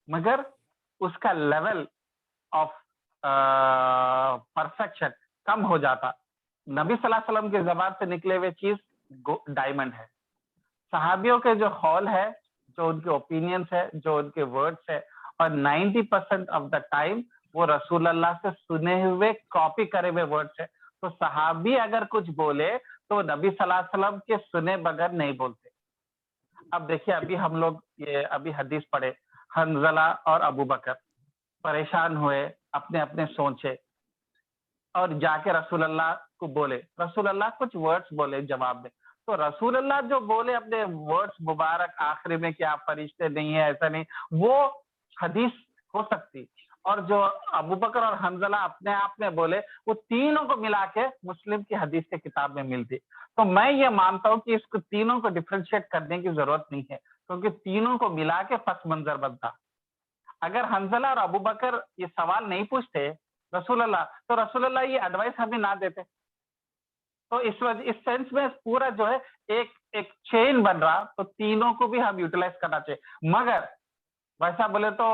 B: मगर उसका लेवल ऑफ परफेक्शन कम हो जाता। नबी सल्लल्लाहु अलैहि वसल्लम के ज़बान से निकले हुए चीज डायमंड है, सहाबियों के जो कौल है, जो उनके ओपिनियंस है, जो उनके वर्ड्स है, और 90% ऑफ द टाइम वो रसूलुल्लाह से सुने हुए कॉपी करे हुए वर्ड्स है। तो सहाबी अगर कुछ बोले तो नबी सल्लल्लाहु अलैहि वसल्लम के सुने बगैर नहीं बोलते। अब देखिए, अभी हम लोग ये अभी हदीस पढ़े, हंजला और अबू बकर परेशान हुए, अपने अपने सोचे और जाके रसूलुल्लाह को बोले। रसूलुल्लाह कुछ वर्ड्स बोले जवाब में, तो रसूलुल्लाह जो बोले अपने वर्ड्स मुबारक आखिरी में कि आप फरिश्ते नहीं है, ऐसा नहीं, वो हदीस हो सकती। और जो अबू बकर और हंजला अपने आप में बोले, वो तीनों को मिला के मुस्लिम की हदीस के किताब में मिलती। तो मैं ये मानता हूँ कि इसको तीनों को डिफरेंशिएट करने की जरूरत नहीं है, क्योंकि तीनों को मिला के पस मंजर बनता। अगर हंजला और अबू बकर ये सवाल नहीं पूछते रसूलुल्लाह, तो रसूलुल्लाह ये एडवाइस हमें ना देते। तो इस सेंस में पूरा जो है एक चेन बन रहा, तो तीनों को भी हम यूटिलाइज करना चाहिए। मगर वैसा बोले तो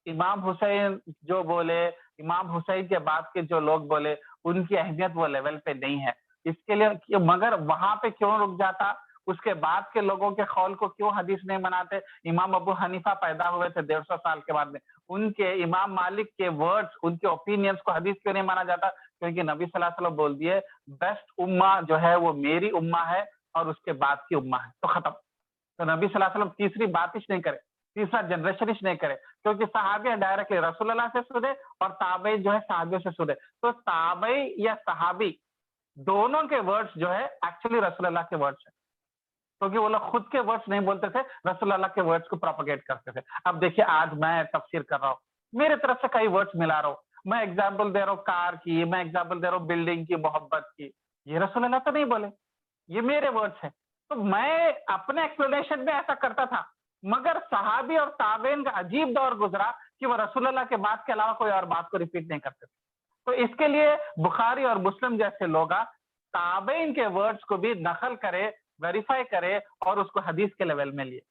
B: इमाम हुसैन जो बोले, इमाम हुसैन के बाद के जो लोग बोले, उनकी अहमियत वो लेवल पे नहीं है। इसके लिए मगर वहां पे क्यों रुक जाता, उसके बाद के लोगों के कौल को क्यों हदीस नहीं मनाते? इमाम अबू हनीफा पैदा हुए थे 150 साल के बाद में, उनके इमाम मालिक के वर्ड्स, उनके ओपिनियंस को हदीस क्यों नहीं माना जाता? क्योंकि नबी सल्लल्लाहु अलैहि वसल्लम बोल दिए, बेस्ट उम्मा जो है वो मेरी उम्मा है और उसके बाद की उम्मा है, तो खत्म। तो नबी सल्लल्लाहु अलैहि वसल्लम तीसरी बात ही नहीं करे, तीसरा जनरेशन ही नहीं करे, क्योंकि सहाबी डायरेक्टली रसूलुल्लाह से सुने और ताबई जो है सहाबियों से सुने। तो ताबई या सहाबी दोनों के वर्ड्स जो है एक्चुअली रसूलुल्लाह के वर्ड्स है, क्योंकि वो लोग खुद के वर्ड्स नहीं बोलते थे, रसूलुल्लाह के वर्ड्स को प्रोपेगेट करते थे। अब देखिए, आज मैं तफसीर कर रहा हूँ, मेरे तरफ से कई वर्ड्स मिला रहा हूँ, मैं एग्जाम्पल दे रहा हूँ कार की, मैं एग्जाम्पल दे रहा हूँ बिल्डिंग की, मोहब्बत की, ये रसूलुल्लाह तो नहीं बोले, ये मेरे वर्ड्स है। तो मैं अपने एक्सप्लेनेशन में ऐसा करता था, मगर सहाबी और ताबेन का अजीब दौर गुजरा कि वो रसूलुल्लाह के बात के अलावा कोई और बात को रिपीट नहीं करते थे। तो इसके लिए बुखारी और मुस्लिम जैसे लोग ताबेन के वर्ड्स को भी नकल करे, वेरीफाई करे और उसको हदीस के लेवल में लिए।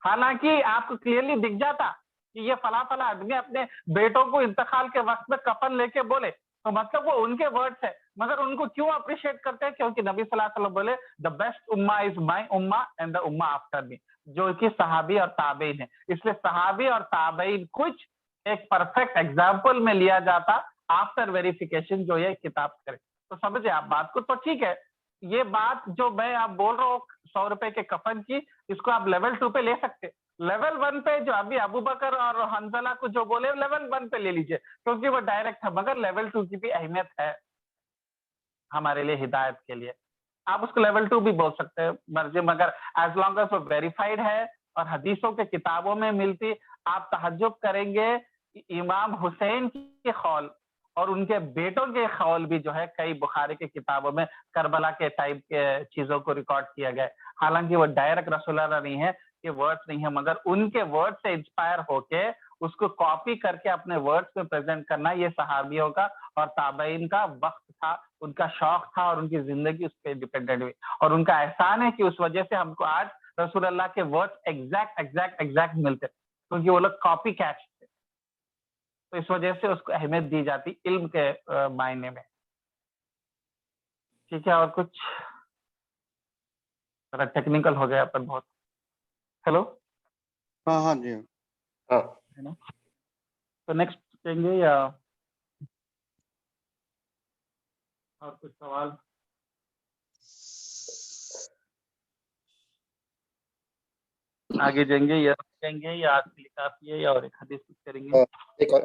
B: हालांकि आपको क्लियरली दिख जाता कि ये फला फला आदमी अपने बेटों को इंतकाल के वक्त में कफन लेके बोले, तो मतलब वो उनके वर्ड्स है, मगर उनको क्यों अप्रिशिएट करते हैं? क्योंकि नबी सल्लल्लाहु अलैहि वसल्लम बोले, the best Umma is my Umma and the Umma after me, जो कि सहाबी और ताबईन है। इसलिए सहाबी और ताबईन कुछ एक परफेक्ट एग्जाम्पल में लिया जाता आफ्टर वेरिफिकेशन, जो ये किताब करे। तो समझे आप बात को? तो ठीक है, ये बात जो मैं आप बोल रहा हूँ 100 रुपए के कफन की, इसको आप लेवल 2 पे ले सकते। लेवल 1 पे जो अभी अबू बकर और हंजला को जो बोले, लेवल 1 पे ले लीजिए, क्योंकि वो डायरेक्ट है, मगर लेवल 2 की भी अहमियत है हमारे लिए, हिदायत के लिए। आप उसको लेवल 2 भी बोल सकते हैं मर्जी, मगर एज लॉन्ग एज वो वेरीफाइड है और हदीसों के किताबों में मिलती। आप तहज्जुब करेंगे इमाम हुसैन के खौल और उनके बेटों के खौल भी जो है कई बुखारी के किताबों में करबला के टाइप के चीजों को रिकॉर्ड किया गया है। हालांकि वो डायरेक्ट रसूलुल्लाह नहीं है, ये वर्ड्स नहीं है, मगर उनके वर्ड से इंस्पायर होके उसको कॉपी करके अपने वर्ड्स में प्रेजेंट करना ये सहाबियों का और ताबईन का वक्त था, उनका शौक था और उनकी जिंदगी उस पर डिपेंडेंट हुई। और उनका एहसान है कि उस वजह से हमको आज रसूलुल्लाह के वर्ड्स एग्जैक्ट मिलते, क्योंकि वो लोग कॉपी कैच थे। तो इस वजह से उसको अहमियत दी जाती इल्म के मायने में। ठीक है, और कुछ टेक्निकल हो गया अपन बहुत। हेलो,
F: हाँ हाँ जी
C: हाँ
B: है ना? तो नेक्स्ट कहेंगे या और कुछ सवाल? आगे जाएंगे या आज के लिए काफी है या और एक हदीस कुछ करेंगे?
C: एक और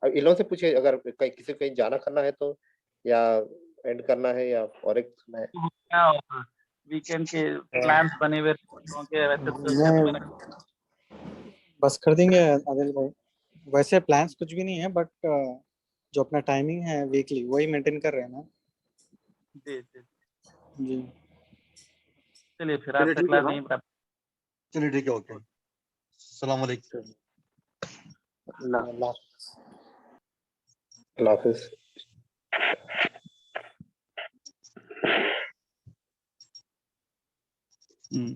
C: अब इन लोगों से पूछिए, अगर कहीं किसी को कहीं जाना करना है तो, या एंड करना है, या और एक सुना है।
B: क्या और वीकेंड के प्लान्स बने हुए होंगे वैसे तो मैंने
G: बस कर देंगे आदिल भाई। वैसे प्लान्स कुछ भी नहीं है, बट जो अपना टाइमिंग है वीकली वही मेंटेन कर रहे हैं ना
B: जी
G: जी।
B: चलिए फिर
F: चलिए
B: आपसे
F: ठीक है
B: क्लास
F: ना?
B: नहीं बता।
F: चलिए ठीक है, ओके, अस्सलाम वालेकुम।
D: अल्लाह
C: अल्लाह हाफिज।
G: हम्म।